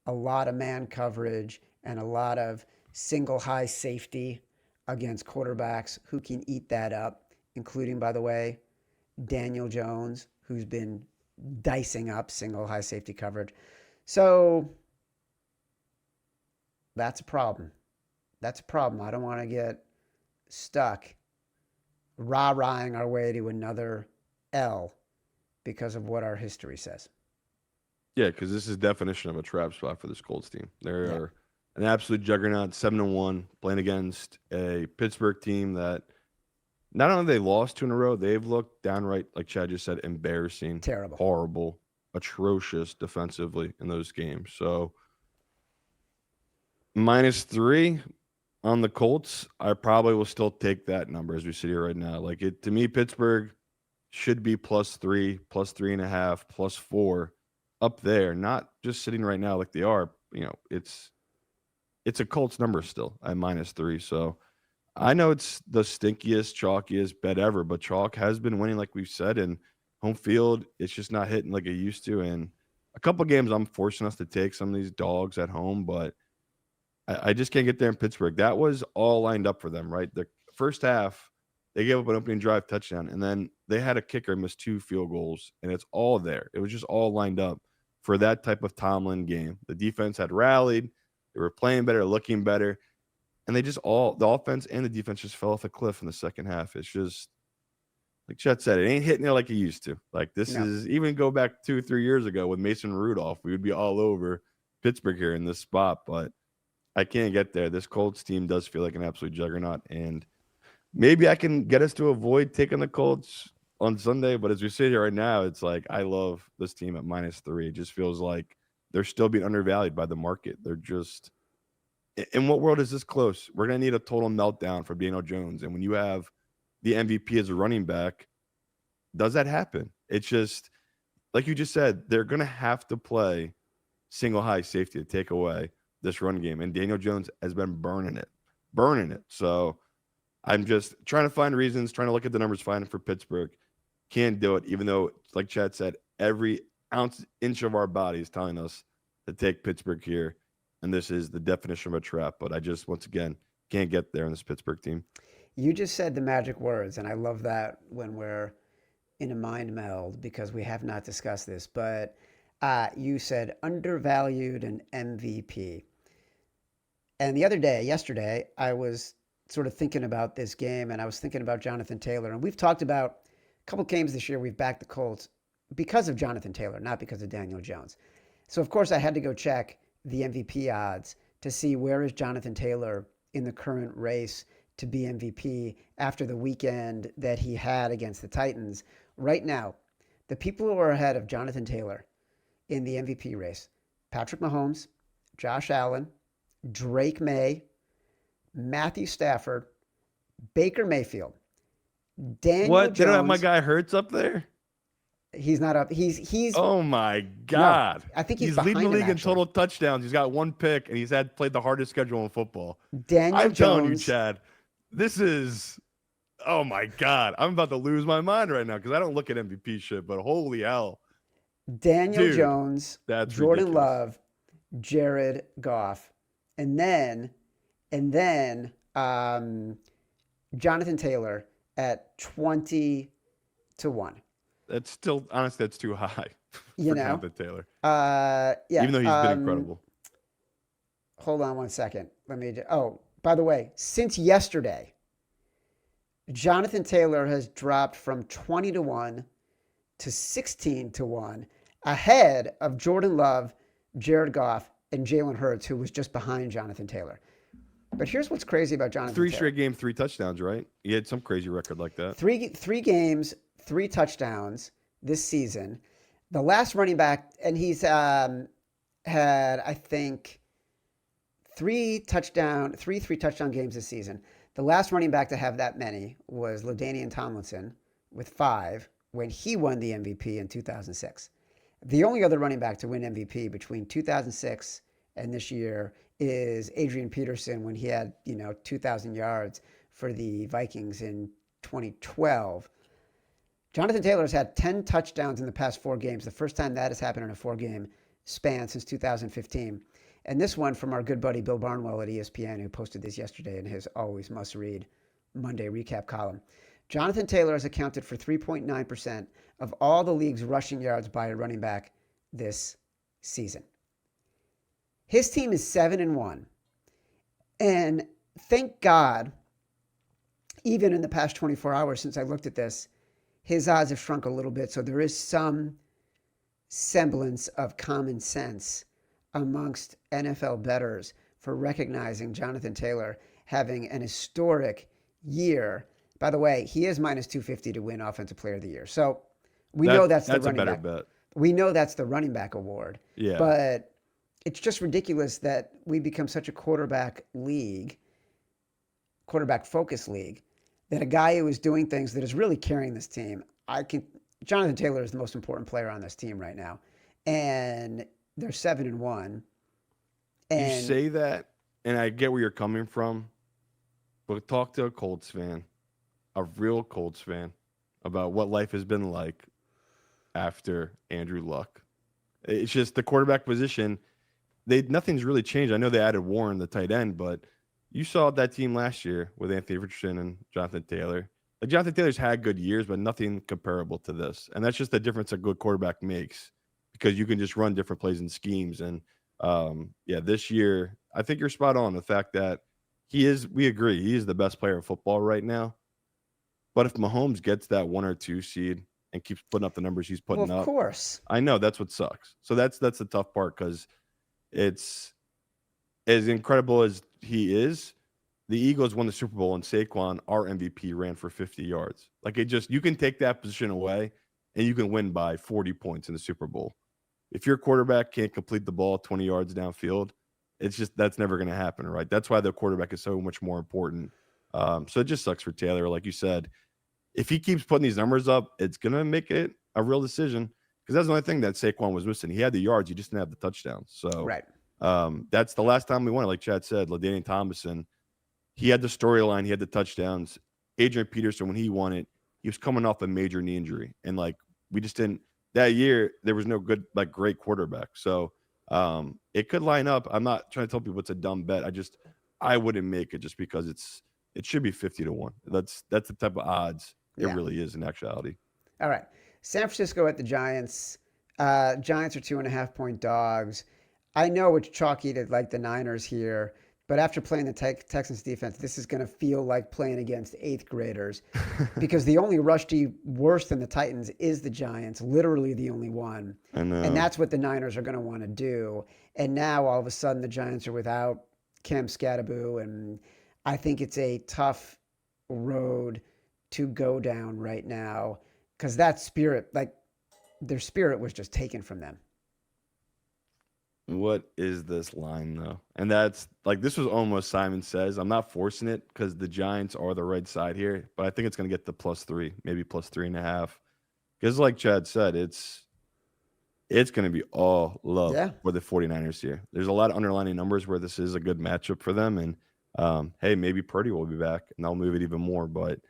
a lot of man coverage and a lot of single high safety against quarterbacks who can eat that up, including, by the way, Daniel Jones, who's been dicing up single high safety coverage? So that's a problem. That's a problem. I don't want to get stuck rah-rahing our way to another L because of what our history says. Yeah, because this is definition of a trap spot for this Colts team. They're an absolute juggernaut, 7-1, playing against a Pittsburgh team that not only they lost 2 in a row, they've looked downright, like Chad just said, embarrassing, terrible, horrible, atrocious defensively in those games. So -3 on the Colts, I probably will still take that number as we sit here right now. Like, it to me, Pittsburgh should be +3, +3.5, +4 up there, not just sitting right now like they are. You know, it's a Colts number still at -3. So I know it's the stinkiest, chalkiest bet ever, but chalk has been winning, like we've said, and home field, it's just not hitting like it used to. And a couple games, I'm forcing us to take some of these dogs at home, but I just can't get there in Pittsburgh. That was all lined up for them, right? The first half, they gave up an opening drive touchdown, and then they had a kicker miss 2 field goals, and it's all there. It was just all lined up for that type of Tomlin game. The defense had rallied. They were playing better, looking better. And they just the offense and the defense just fell off a cliff in the second half. It's just, like Chet said, it ain't hitting it like it used to. Like, this is, even go back 2 or 3 years ago with Mason Rudolph, we would be all over Pittsburgh here in this spot. But I can't get there. This Colts team does feel like an absolute juggernaut. And maybe I can get us to avoid taking the Colts on Sunday. But as we sit here right now, it's like, I love this team at -3. It just feels like they're still being undervalued by the market. They're just, in what world is this close? We're going to need a total meltdown from Daniel Jones. And when you have the MVP as a running back, does that happen? It's just, like you just said, they're going to have to play single high safety to take away this run game. And Daniel Jones has been burning it. So I'm just trying to find reasons, trying to look at the numbers, finding for Pittsburgh. Can't do it, even though, like Chad said, every inch of our body is telling us to take Pittsburgh here. And this is the definition of a trap. But I just, once again, can't get there in this Pittsburgh team. You just said the magic words, and I love that when we're in a mind meld because we have not discussed this. But you said undervalued and MVP. And the other day, yesterday, I was sort of thinking about this game, and I was thinking about Jonathan Taylor. And we've talked about a couple games this year we've backed the Colts because of Jonathan Taylor, not because of Daniel Jones. So, of course, I had to go check the MVP odds to see where is Jonathan Taylor in the current race to be MVP after the weekend that he had against the Titans. Right now, the people who are ahead of Jonathan Taylor in the MVP race, Patrick Mahomes, Josh Allen, Drake May, Matthew Stafford, Baker Mayfield, Daniel What? Jones. They don't have my guy Hurts up there? He's not up. He's Oh my God! I think he's leading behind the him, league in actually. total touchdowns. He's got 1 pick, and he's played the hardest schedule in football. Daniel I'm telling you, Jones. Chad, this is. Oh my God! I'm about to lose my mind right now because I don't look at MVP shit, but holy hell, Daniel Dude, Jones, that's Jordan ridiculous. Love, Jared Goff, and then Jonathan Taylor at 20-1. That's still honestly that's too high for You know? Jonathan Taylor. Yeah. Even though he's been incredible. Hold on one second. Oh, by the way, since yesterday, Jonathan Taylor has dropped from 20-1 to 16-1, ahead of Jordan Love, Jared Goff, and Jalen Hurts, who was just behind Jonathan Taylor. But here's what's crazy about Jonathan Three Taylor. straight game, 3 touchdowns, right? He had some crazy record like that. Three games, 3 touchdowns this season. The last running back, and he's had, I think, 3 touchdown games this season. The last running back to have that many was LaDainian Tomlinson with 5 when he won the MVP in 2006. The only other running back to win MVP between 2006 and this year is Adrian Peterson when he had, 2,000 yards for the Vikings in 2012. Jonathan Taylor has had 10 touchdowns in the past 4 games, the first time that has happened in a 4-game span since 2015. And this one from our good buddy Bill Barnwell at ESPN, who posted this yesterday in his always must-read Monday recap column. Jonathan Taylor has accounted for 3.9% of all the league's rushing yards by a running back this season. His team is 7-1. And thank God, even in the past 24 hours since I looked at this, his odds have shrunk a little bit. So there is some semblance of common sense amongst NFL bettors for recognizing Jonathan Taylor having an historic year. By the way, he is minus 250 to win Offensive Player of the Year. So we know that's the running back. Bet. We know that's the running back award. Yeah. But it's just ridiculous that we become such a quarterback focused league, that a guy who is doing things that is really carrying this team. Jonathan Taylor is the most important player on this team right now. And they're 7-1. And you say that, and I get where you're coming from, but talk to a Colts fan, a real Colts fan, about what life has been like after Andrew Luck. It's just the quarterback position. Nothing's really changed. I know they added Warren, the tight end, but you saw that team last year with Anthony Richardson and Jonathan Taylor. Like, Jonathan Taylor's had good years, but nothing comparable to this. And that's just the difference a good quarterback makes, because you can just run different plays and schemes. And this year, I think you're spot on. The fact that we agree, he is the best player in football right now. But if Mahomes gets that 1 or 2 seed and keeps putting up the numbers he's putting up, of course. I know that's what sucks. So that's the tough part, because it's as incredible as he is. The Eagles won the Super Bowl, and Saquon, our MVP, ran for 50 yards. Like, you can take that position away and you can win by 40 points in the Super Bowl. If your quarterback can't complete the ball 20 yards downfield, that's never going to happen, right? That's why the quarterback is so much more important. So it just sucks for Taylor. Like you said, if he keeps putting these numbers up, it's going to make it a real decision, because that's the only thing that Saquon was missing. He had the yards, he just didn't have the touchdowns. So right. That's the last time we won it. Like Chad said, LaDainian Tomlinson, he had the storyline, he had the touchdowns. Adrian Peterson, when he won it, he was coming off a major knee injury. And we just didn't, that year, there was no good, great quarterback. So it could line up. I'm not trying to tell people it's a dumb bet. I wouldn't make it, just because it should be 50-1. That's the type of odds it really is in actuality. All right. San Francisco at the Giants. Giants are 2.5-point dogs. I know it's chalky to like the Niners here, but after playing the Texans defense, this is going to feel like playing against 8th graders, because the only rush D worse than the Titans is the Giants, literally the only one. I know. And that's what the Niners are going to want to do. And now all of a sudden the Giants are without Cam Scatteraboo, and I think it's a tough road to go down right now, because that spirit, their spirit was just taken from them. What is this line, though? And that's this was almost Simon Says. I'm not forcing it, because the Giants are the right side here, but I think it's going to get the +3, maybe +3.5. Because like Chad said, it's going to be all love Yeah. for the 49ers here. There's a lot of underlining numbers where this is a good matchup for them. And hey, maybe Purdy will be back and they'll move it even more. But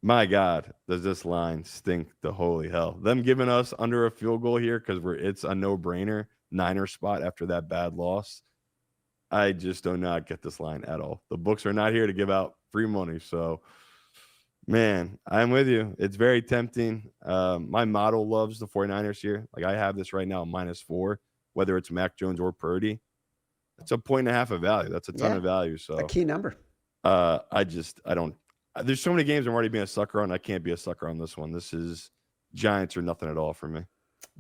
my God, does this line stink to holy hell. Them giving us under a field goal here because it's a no-brainer Niner spot after that bad loss. I just do not get this line at all. The books are not here to give out free money. So, man, I'm with you. It's very tempting. My model loves the 49ers here. Like I have this right now, -4, whether it's Mac Jones or Purdy. It's a 1.5 of value. That's a ton of value. So a key number. I don't. There's so many games I'm already being a sucker on. I can't be a sucker on this one. This is Giants or nothing at all for me.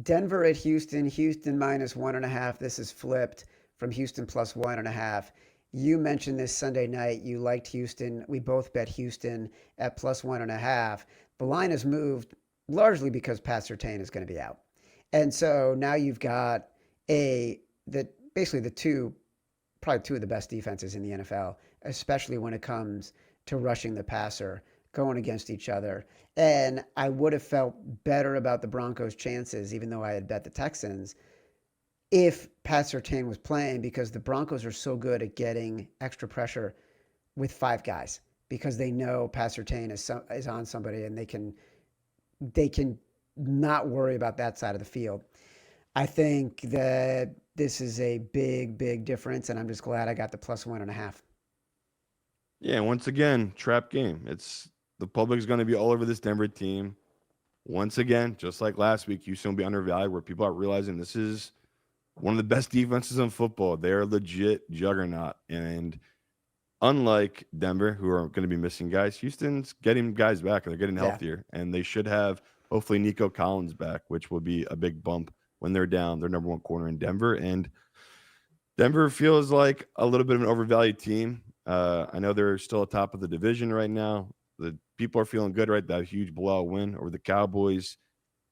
Denver at Houston. Houston -1.5. This is flipped from Houston +1.5. You mentioned this Sunday night. You liked Houston. We both bet Houston at +1.5. The line has moved largely because Pat Surtain is going to be out. And so now you've got basically probably two of the best defenses in the NFL, especially when it comes to rushing the passer, going against each other. And I would have felt better about the Broncos' chances, even though I had bet the Texans, if Pat Surtain was playing, because the Broncos are so good at getting extra pressure with 5 guys, because they know Pat Surtain is on somebody and they can not worry about that side of the field. I think that this is a big, big difference, and I'm just glad I got the +1.5. Yeah, once again, trap game. The public's going to be all over this Denver team. Once again, just like last week, Houston will be undervalued, where people are realizing this is one of the best defenses in football. They're a legit juggernaut. And unlike Denver, who are going to be missing guys, Houston's getting guys back and they're getting healthier. And they should have, hopefully, Nico Collins back, which will be a big bump when they're down their number 1 corner in Denver. And Denver feels like a little bit of an overvalued team. I know they're still atop of the division right now. The people are feeling good, right? That huge blowout win over the Cowboys.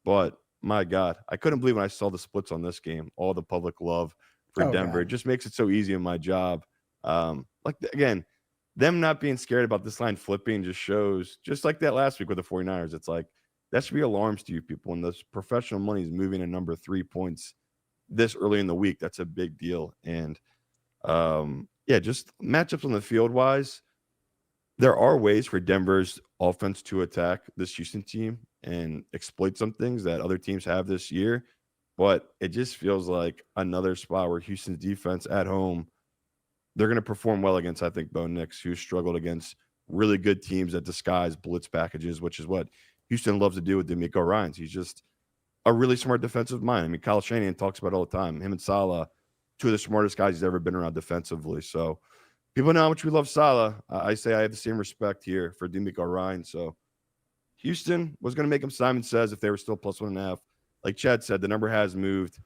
But my God, I couldn't believe when I saw the splits on this game, all the public love for Denver. God. It just makes it so easy in my job. Again, them not being scared about this line flipping just shows, just like that last week with the 49ers, it's like, that should be alarms to you people. When this professional money is moving a number 3 points this early in the week, that's a big deal. And just matchups on the field wise, there are ways for Denver's offense to attack this Houston team and exploit some things that other teams have this year. But it just feels like another spot where Houston's defense at home, they're going to perform well against, I think, Bo Nix, who struggled against really good teams that disguise blitz packages, which is what Houston loves to do with DeMeco Ryans. He's just a really smart defensive mind. I mean, Kyle Shanahan talks about it all the time. Him and Saleh, 2 of the smartest guys he's ever been around defensively. So people know how much we love Saleh. I say I have the same respect here for DeMeco Ryans. So Houston was going to make him Simon Says if they were still +1.5. Like Chad said, the number has moved.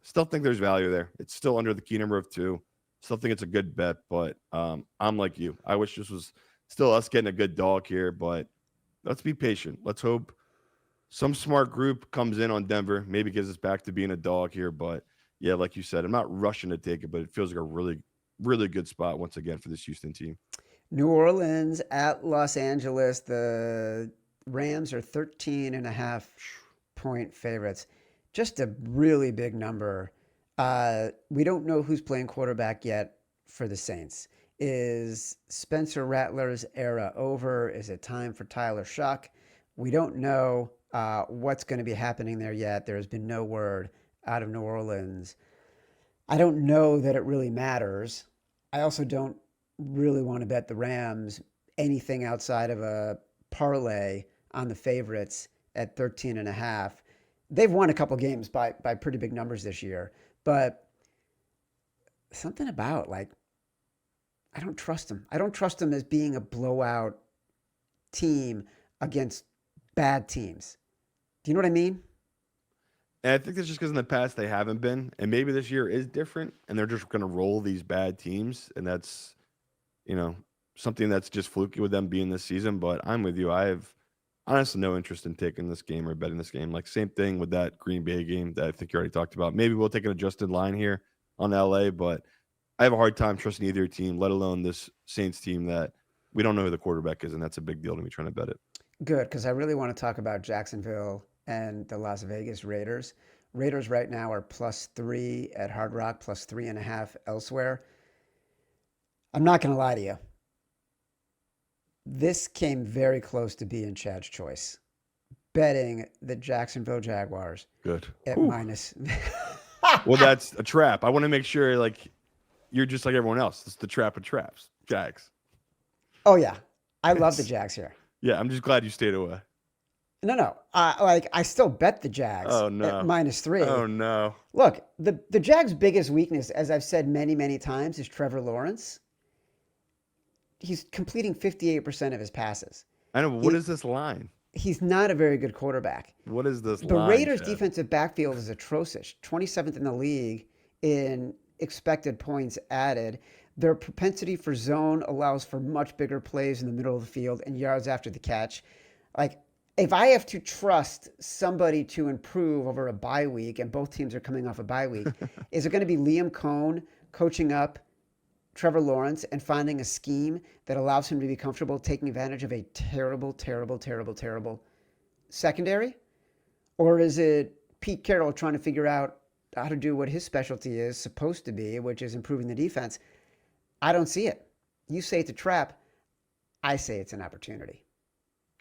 Still think there's value there. It's still under the key number of 2. Still think it's a good bet, but I'm like you. I wish this was still us getting a good dog here, but let's be patient. Let's hope some smart group comes in on Denver, maybe gives us back to being a dog here. But yeah, like you said, I'm not rushing to take it, but it feels like a really, really good spot once again for this Houston team. New Orleans at Los Angeles. The Rams are 13.5 point favorites. Just a really big number. We don't know who's playing quarterback yet for the Saints. Is Spencer Rattler's era over? Is it time for Tyler Shuck? We don't know what's going to be happening there yet. There has been no word out of New Orleans. I don't know that it really matters. I also don't really want to bet the Rams anything outside of a parlay on the favorites at 13.5. They've won a couple games by pretty big numbers this year, but something about, like, I don't trust them. I don't trust them as being a blowout team against bad teams. Do you know what I mean? And I think that's just because in the past they haven't been, and maybe this year is different, and they're just going to roll these bad teams, and that's, something that's just fluky with them being this season. But I'm with you. I have honestly no interest in taking this game or betting this game. Like, same thing with that Green Bay game that I think you already talked about. Maybe we'll take an adjusted line here on LA, but I have a hard time trusting either team, let alone this Saints team that we don't know who the quarterback is, and that's a big deal to me trying to bet it. Good, because I really want to talk about Jacksonville and the Las Vegas Raiders. Raiders right now are +3 at Hard Rock, +3.5 elsewhere. I'm not going to lie to you. This came very close to being Chad's choice. Betting the Jacksonville Jaguars Good. at Whew. minus. Well, that's a trap. I want to make sure, like, you're just like everyone else. It's the trap of traps. Jags. Oh, yeah. I love the Jags here. Yeah, I'm just glad you stayed away. No. I still bet the Jags Oh, no. at -3. Oh, no. Look, the Jags' biggest weakness, as I've said many, many times, is Trevor Lawrence. He's completing 58% of his passes. I know, but what is this line? He's not a very good quarterback. What is this The line, Raiders' Chad? defensive backfield is atrocious. 27th in the league in expected points added. Their propensity for zone allows for much bigger plays in the middle of the field and yards after the catch. Like, if I have to trust somebody to improve over a bye week, and both teams are coming off a bye week, is it going to be Liam Cohn coaching up Trevor Lawrence and finding a scheme that allows him to be comfortable taking advantage of a terrible, terrible, terrible, terrible secondary? Or is it Pete Carroll trying to figure out how to do what his specialty is supposed to be, which is improving the defense? I don't see it. You say it's a trap. I say it's an opportunity.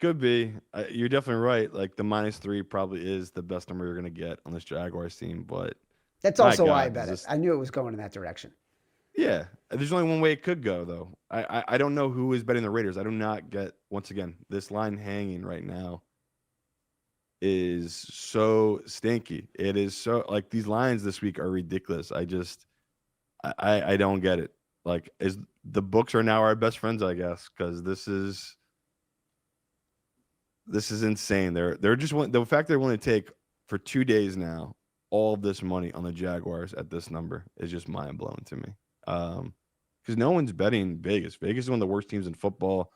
Could be. You're definitely right. Like, the -3 probably is the best number you're going to get on this Jaguars team, but That's my also why I God, bet is it. I knew it was going in that direction. yeah, there's only one way it could go, though. I don't know who is betting the Raiders. I do not get, once again, this line hanging right now is so stinky. It is so, like, these lines this week are ridiculous. I don't get it. Like, the books are now our best friends, I guess, because this is insane. They're just the fact they're willing to take for 2 days now all of this money on the Jaguars at this number is just mind blowing to me. Because no one's betting Vegas. Vegas is one of the worst teams in football.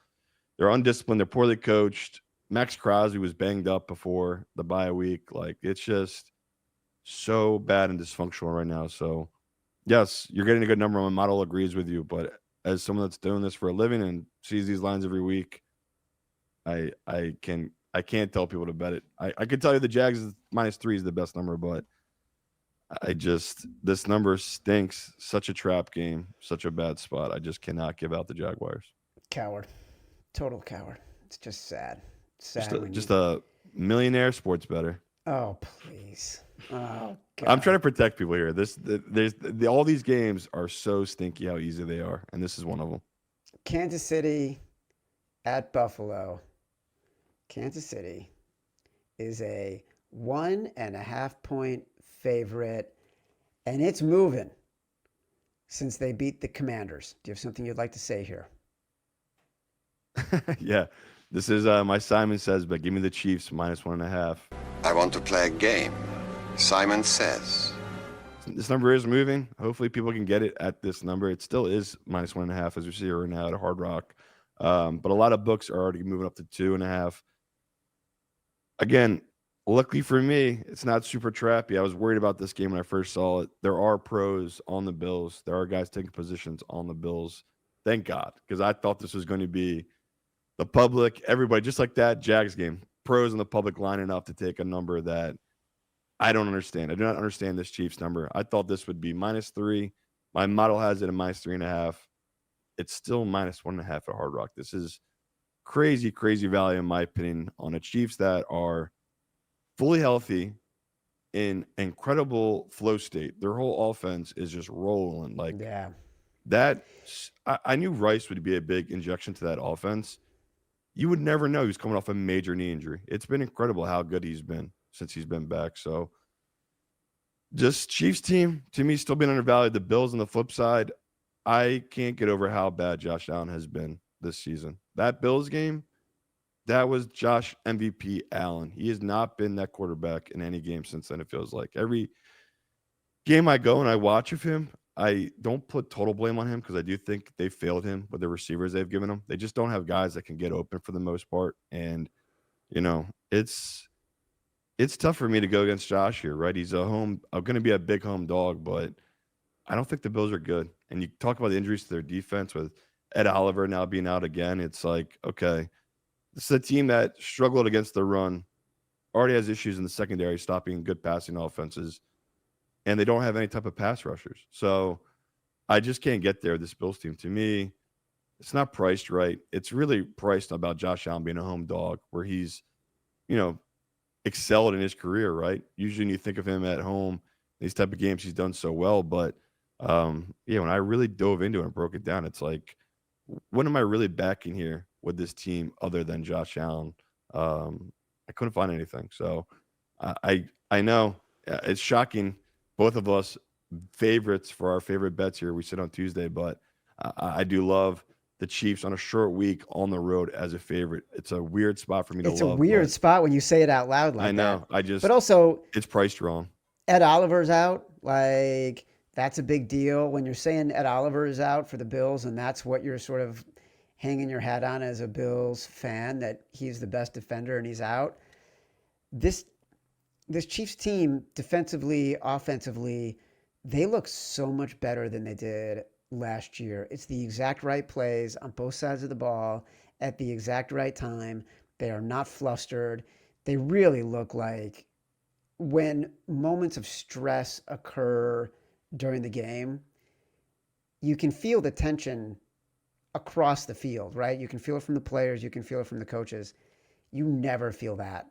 They're undisciplined. They're poorly coached. Max Crosby was banged up before the bye week. Like, it's just so bad and dysfunctional right now. So, yes, you're getting a good number. My model agrees with you. But as someone that's doing this for a living and sees these lines every week, I can't tell people to bet it. I could tell you the Jags is -3 is the best number, but this number stinks. Such a trap game, such a bad spot. I just cannot give out the Jaguars. Coward. Total coward. It's just sad. Just a millionaire sports bettor. Oh, please. Oh, God. I'm trying to protect people here. All these games are so stinky how easy they are, and this is one of them. Kansas City at Buffalo. Kansas City is a 1.5 point favorite, and it's moving since they beat the Commanders. Do you have something you'd like to say here? Yeah, this is my Simon Says bet. Give me the Chiefs -1.5. I want to play a game. Simon Says. This number is moving. Hopefully people can get it at this number. It still is -1.5 as we see right now at Hard Rock. But a lot of books are already moving up to 2.5. Again, luckily for me, it's not super trappy. I was worried about this game when I first saw it. There are pros on the Bills. There are guys taking positions on the Bills. Thank God, because I thought this was going to be the public, everybody, just like that Jags game. Pros in the public lining up to take a number that I don't understand. I do not understand this Chiefs number. I thought this would be -3. My model has it at -3.5. It's still -1.5 at Hard Rock. This is crazy, crazy value, in my opinion, on the Chiefs that are fully healthy in incredible flow state. Their whole offense is just rolling. Like, Yeah. that, I knew Rice would be a big injection to that offense. You would never know he's coming off a major knee injury. It's been incredible how good he's been since he's been back. So, just Chiefs team, to me, still being undervalued. The Bills on the flip side, I can't get over how bad Josh Allen has been this season. That Bills game, that was Josh MVP Allen. He has not been that quarterback in any game since then, it feels like. Every game I go and I watch of him, I don't put total blame on him because I do think they failed him with the receivers they've given him. They just don't have guys that can get open for the most part. And, it's tough for me to go against Josh here, right? He's going to be a big home dog, but I don't think the Bills are good. And you talk about the injuries to their defense with Ed Oliver now being out again. It's like, okay, This is a team that struggled against the run, already has issues in the secondary, stopping good passing offenses, and they don't have any type of pass rushers. So I just can't get there. This Bills team, to me, it's not priced right. It's really priced about Josh Allen being a home dog, where he's, excelled in his career, right? Usually when you think of him at home, these type of games, he's done so well. But when I really dove into it and broke it down, it's like, what am I really backing here with this team other than Josh Allen? I couldn't find anything. So I know it's shocking. Both of us favorites for our favorite bets here. We sit on Tuesday, but I do love the Chiefs on a short week on the road as a favorite. It's a weird spot for me to love. It's a weird spot when you say it out loud like that. I know. But also, it's priced wrong. Ed Oliver's out. Like, that's a big deal. When you're saying Ed Oliver is out for the Bills, and that's what you're sort of hanging your hat on as a Bills fan, that he's the best defender and he's out. This Chiefs team, defensively, offensively, they look so much better than they did last year. It's the exact right plays on both sides of the ball at the exact right time. They are not flustered. They really look like, when moments of stress occur during the game, you can feel the tension across the field, right? You can feel it from the players. You can feel it from the coaches. You never feel that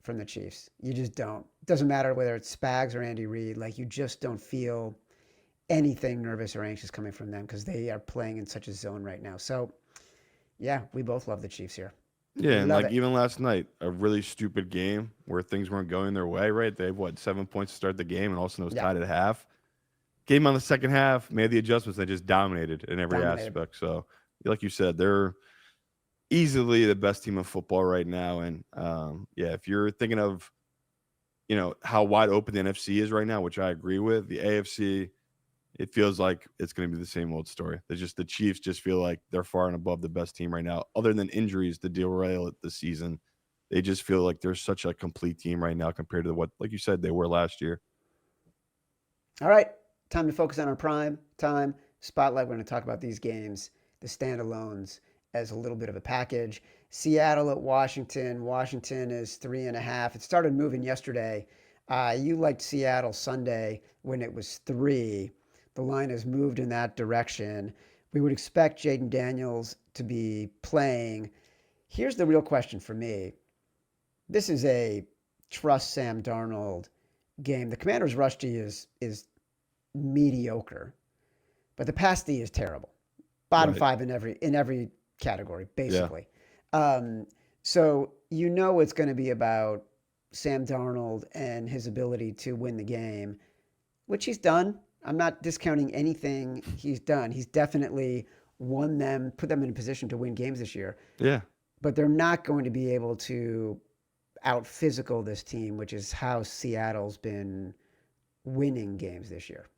from the Chiefs. You just don't. It doesn't matter whether it's Spags or Andy Reid. Like, you just don't feel anything nervous or anxious coming from them because they are playing in such a zone right now. So, yeah, we both love the Chiefs here. Yeah, and like even last night, a really stupid game where things weren't going their way, right? They have, 7 points to start the game, and all of a sudden it was tied at half. Game on the second half, made the adjustments, they just dominated in every aspect. So, like you said, they're easily the best team in football right now. And, if you're thinking of, how wide open the NFC is right now, which I agree with, the AFC, it feels like it's going to be the same old story. The Chiefs just feel like they're far and above the best team right now. Other than injuries to derail the season, they just feel like they're such a complete team right now compared to what, like you said, they were last year. All right, time to focus on our prime time spotlight. We're going to talk about these games, the standalones, as a little bit of a package. Seattle at Washington. Washington is 3.5. It started moving yesterday. You liked Seattle Sunday when it was 3. The line has moved in that direction. We would expect Jaden Daniels to be playing. Here's the real question for me. This is a trust Sam Darnold game. The Commanders' rush D is mediocre, but the pass D is terrible. Bottom 5 in every category, basically. Yeah. So it's going to be about Sam Darnold and his ability to win the game, which he's done. I'm not discounting anything he's done. He's definitely won them, put them in a position to win games this year. Yeah. But they're not going to be able to out-physical this team, which is how Seattle's been winning games this year.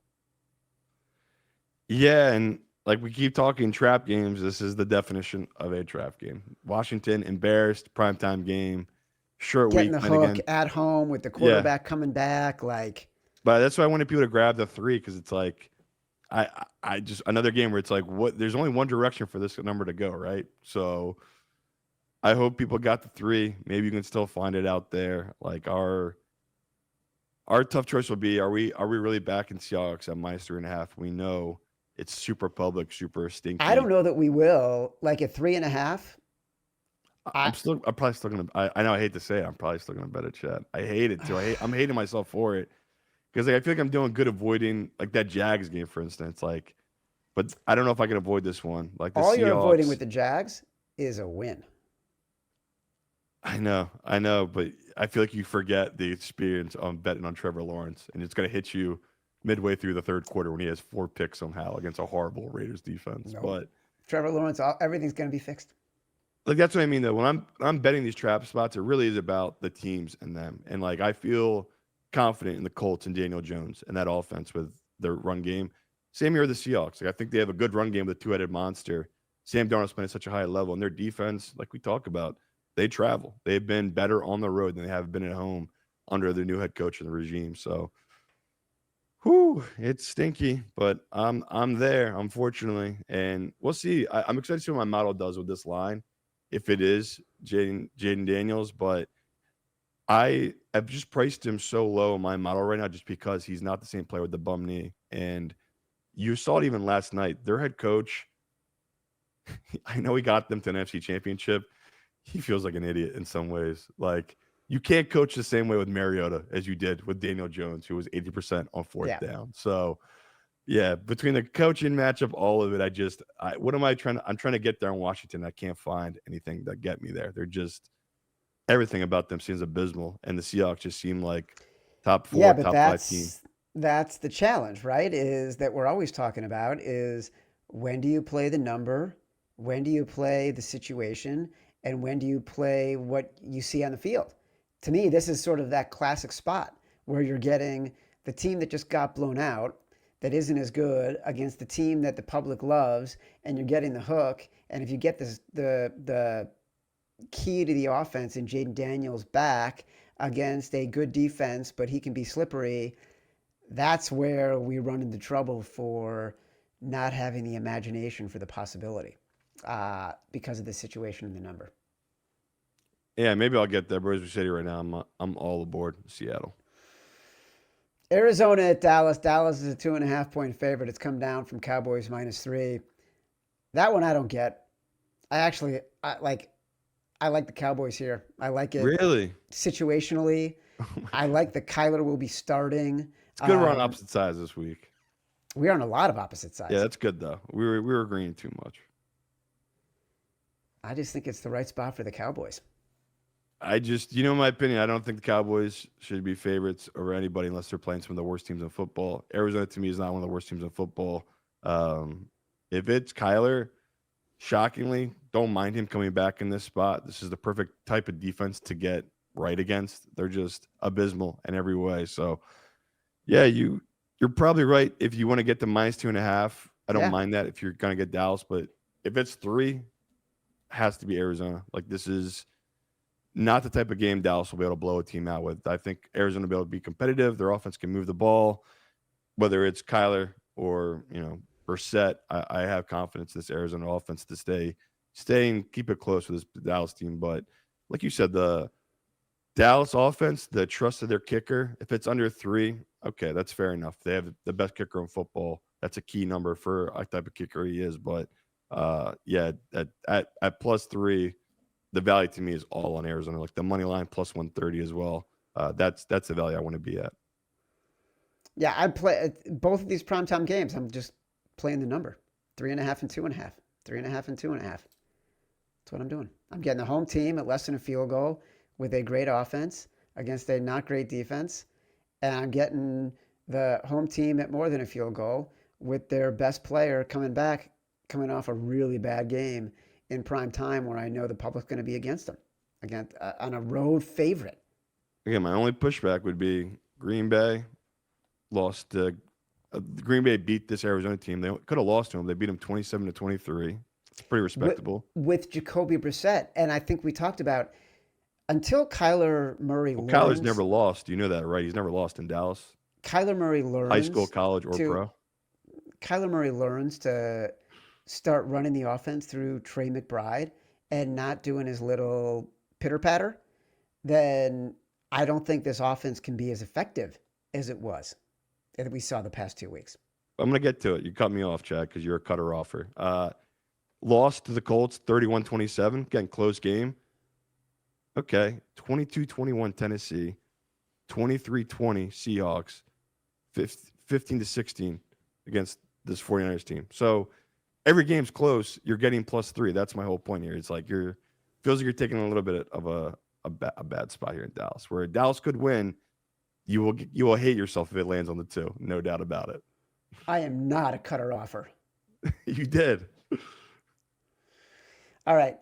Yeah, and like we keep talking trap games, this is the definition of a trap game. Washington, embarrassed, primetime game, short Getting week. Getting the hook at home with the quarterback coming back, like... But that's why I wanted people to grab the 3, because it's like, I just, another game where it's like, there's only one direction for this number to go, right? So I hope people got the 3. Maybe you can still find it out there. Like our tough choice will be, are we really back in Seahawks at -3.5? We know it's super public, super stinky. I don't know that we will. Like at 3.5. I'm probably still gonna. I know I hate to say it. I'm probably still gonna bet it, Chad. I hate it too. I'm hating myself for it. Because I feel like I'm doing good avoiding like that Jags game, for instance. Like, but I don't know if I can avoid this one. Like all you're avoiding with the Jags is a win. I know, but I feel like you forget the experience on betting on Trevor Lawrence, and it's gonna hit you midway through the third quarter when he has 4 picks somehow against a horrible Raiders defense. Nope. But Trevor Lawrence, everything's gonna be fixed. Like that's what I mean though. When I'm betting these trap spots, it really is about the teams and them. And like I feel confident in the Colts and Daniel Jones and that offense with their run game. Same here with the Seahawks. Like I think they have a good run game with a 2-headed monster. Sam Darnold's playing at such a high level, and their defense, like we talk about, they travel. They've been better on the road than they have been at home under their new head coach and the regime. So, it's stinky, but I'm there, unfortunately, and we'll see. I'm excited to see what my model does with this line. if it is Jaden Daniels, but I have just priced him so low in my model right now just because he's not the same player with the bum knee. And you saw it even last night. Their head coach, I know he got them to an NFC championship. He feels like an idiot in some ways. Like, you can't coach the same way with Mariota as you did with Daniel Jones, who was 80% on fourth down. So, yeah, between the coaching matchup, all of it, what am I trying to – I'm trying to get there in Washington. I can't find anything that get me there. They're just – everything about them seems abysmal, and the Seahawks just seem like top 4, top 5 team. That's the challenge, right? Is that we're always talking about is when do you play the number, when do you play the situation, and when do you play what you see on the field? To me, this is sort of that classic spot where you're getting the team that just got blown out, that isn't as good, against the team that the public loves, and you're getting the hook. And if you get the key to the offense in Jaden Daniels back against a good defense, but he can be slippery, that's where we run into trouble for not having the imagination for the possibility because of the situation in the number. Yeah, maybe I'll get there, but as we say right now, I'm all aboard Seattle. Arizona at Dallas. Dallas is a 2.5-point favorite. It's come down from Cowboys -3. That one I don't get. I like the Cowboys here. I like it. Really? Situationally. I like that Kyler will be starting. It's good we're on opposite sides this week. We are on a lot of opposite sides. Yeah, that's good, though. We were agreeing too much. I just think it's the right spot for the Cowboys. My opinion, I don't think the Cowboys should be favorites over anybody unless they're playing some of the worst teams in football. Arizona, to me, is not one of the worst teams in football. If it's Kyler, shockingly, don't mind him coming back in this spot. This is the perfect type of defense to get right against. They're just abysmal in every way. So, yeah, you're probably right. If you want to get to -2.5, I don't mind that if you're going to get Dallas. But if it's 3, it has to be Arizona. Like, this is not the type of game Dallas will be able to blow a team out with. I think Arizona will be able to be competitive. Their offense can move the ball, whether it's Kyler or, Brissett. I have confidence in this Arizona offense to stay and keep it close with this Dallas team. But like you said, the Dallas offense, the trust of their kicker, if it's under 3, okay, that's fair enough. They have the best kicker in football. That's a key number for a type of kicker he is. But at +3, the value to me is all on Arizona. Like the money line +130 as well. That's the value I want to be at. Yeah, I play both of these primetime games. I'm just playing the number 3.5 and 2.5. 3.5 and 2.5. That's what I'm doing. I'm getting the home team at less than a field goal with a great offense against a not great defense, and I'm getting the home team at more than a field goal with their best player coming off a really bad game in prime time where I know the public's going to be against them, on a road favorite. Again, my only pushback would be Green Bay lost to Green Bay beat this Arizona team. They could have lost to them. They beat them 27-23. It's pretty respectable. With Jacoby Brissett. And I think we talked about until Kyler Murray learns. Kyler's never lost. You know that, right? He's never lost in Dallas. Kyler Murray learns. High school, college, or pro. Kyler Murray learns to start running the offense through Trey McBride and not doing his little pitter-patter, then I don't think this offense can be as effective as it was that we saw the past 2 weeks. I'm going to get to it. You cut me off, Chad, because you're a cutter offer. Lost to the Colts 31-27. Again, close game. Okay. 22-21 Tennessee. 23-20 Seahawks. 15-16 against this 49ers team. So every game's close. You're getting +3. That's my whole point here. It's like feels like you're taking a little bit of a bad spot here in Dallas. Where Dallas could win, you will hate yourself if it lands on the 2. No doubt about it. I am not a cutter offer. You did. All right.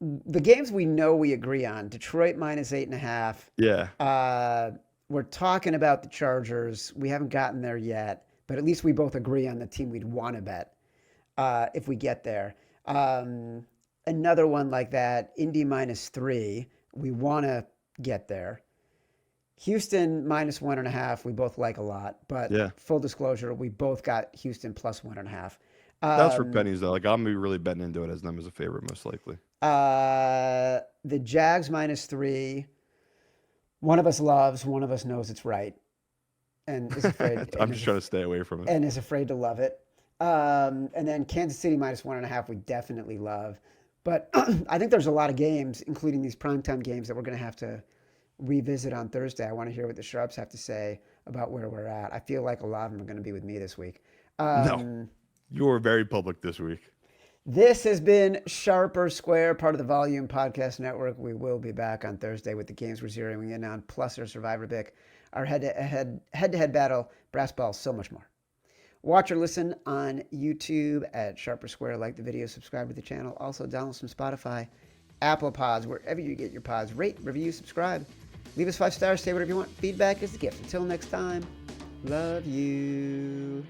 The games we know we agree on. Detroit -8.5. Yeah. We're talking about the Chargers. We haven't gotten there yet, but at least we both agree on the team we'd want to bet if we get there. Another one like that, Indy -3. We want to get there. Houston -1.5. We both like a lot, but full disclosure, we both got Houston +1.5. That's for pennies though. Like I'm gonna be really betting into it as them as a favorite, most likely. The Jags -3. One of us loves, one of us knows it's right, and is afraid. I'm just trying to stay away from it. And is afraid to love it. And then Kansas City -1.5, we definitely love. But I think there's a lot of games, including these primetime games, that we're going to have to revisit on Thursday. I want to hear what the Sharps have to say about where we're at. I feel like a lot of them are going to be with me this week. No, you were very public this week. This has been Sharp or Square, part of the Volume Podcast Network. We will be back on Thursday with the games we're zeroing in on, plus our Survivor pick, our head-to-head battle, brass balls, so much more. Watch or listen on YouTube at Sharp or Square. Like the video, subscribe to the channel. Also, download some Spotify, Apple Pods, wherever you get your pods. Rate, review, subscribe. Leave us 5 stars. Say whatever you want. Feedback is the gift. Until next time, love you.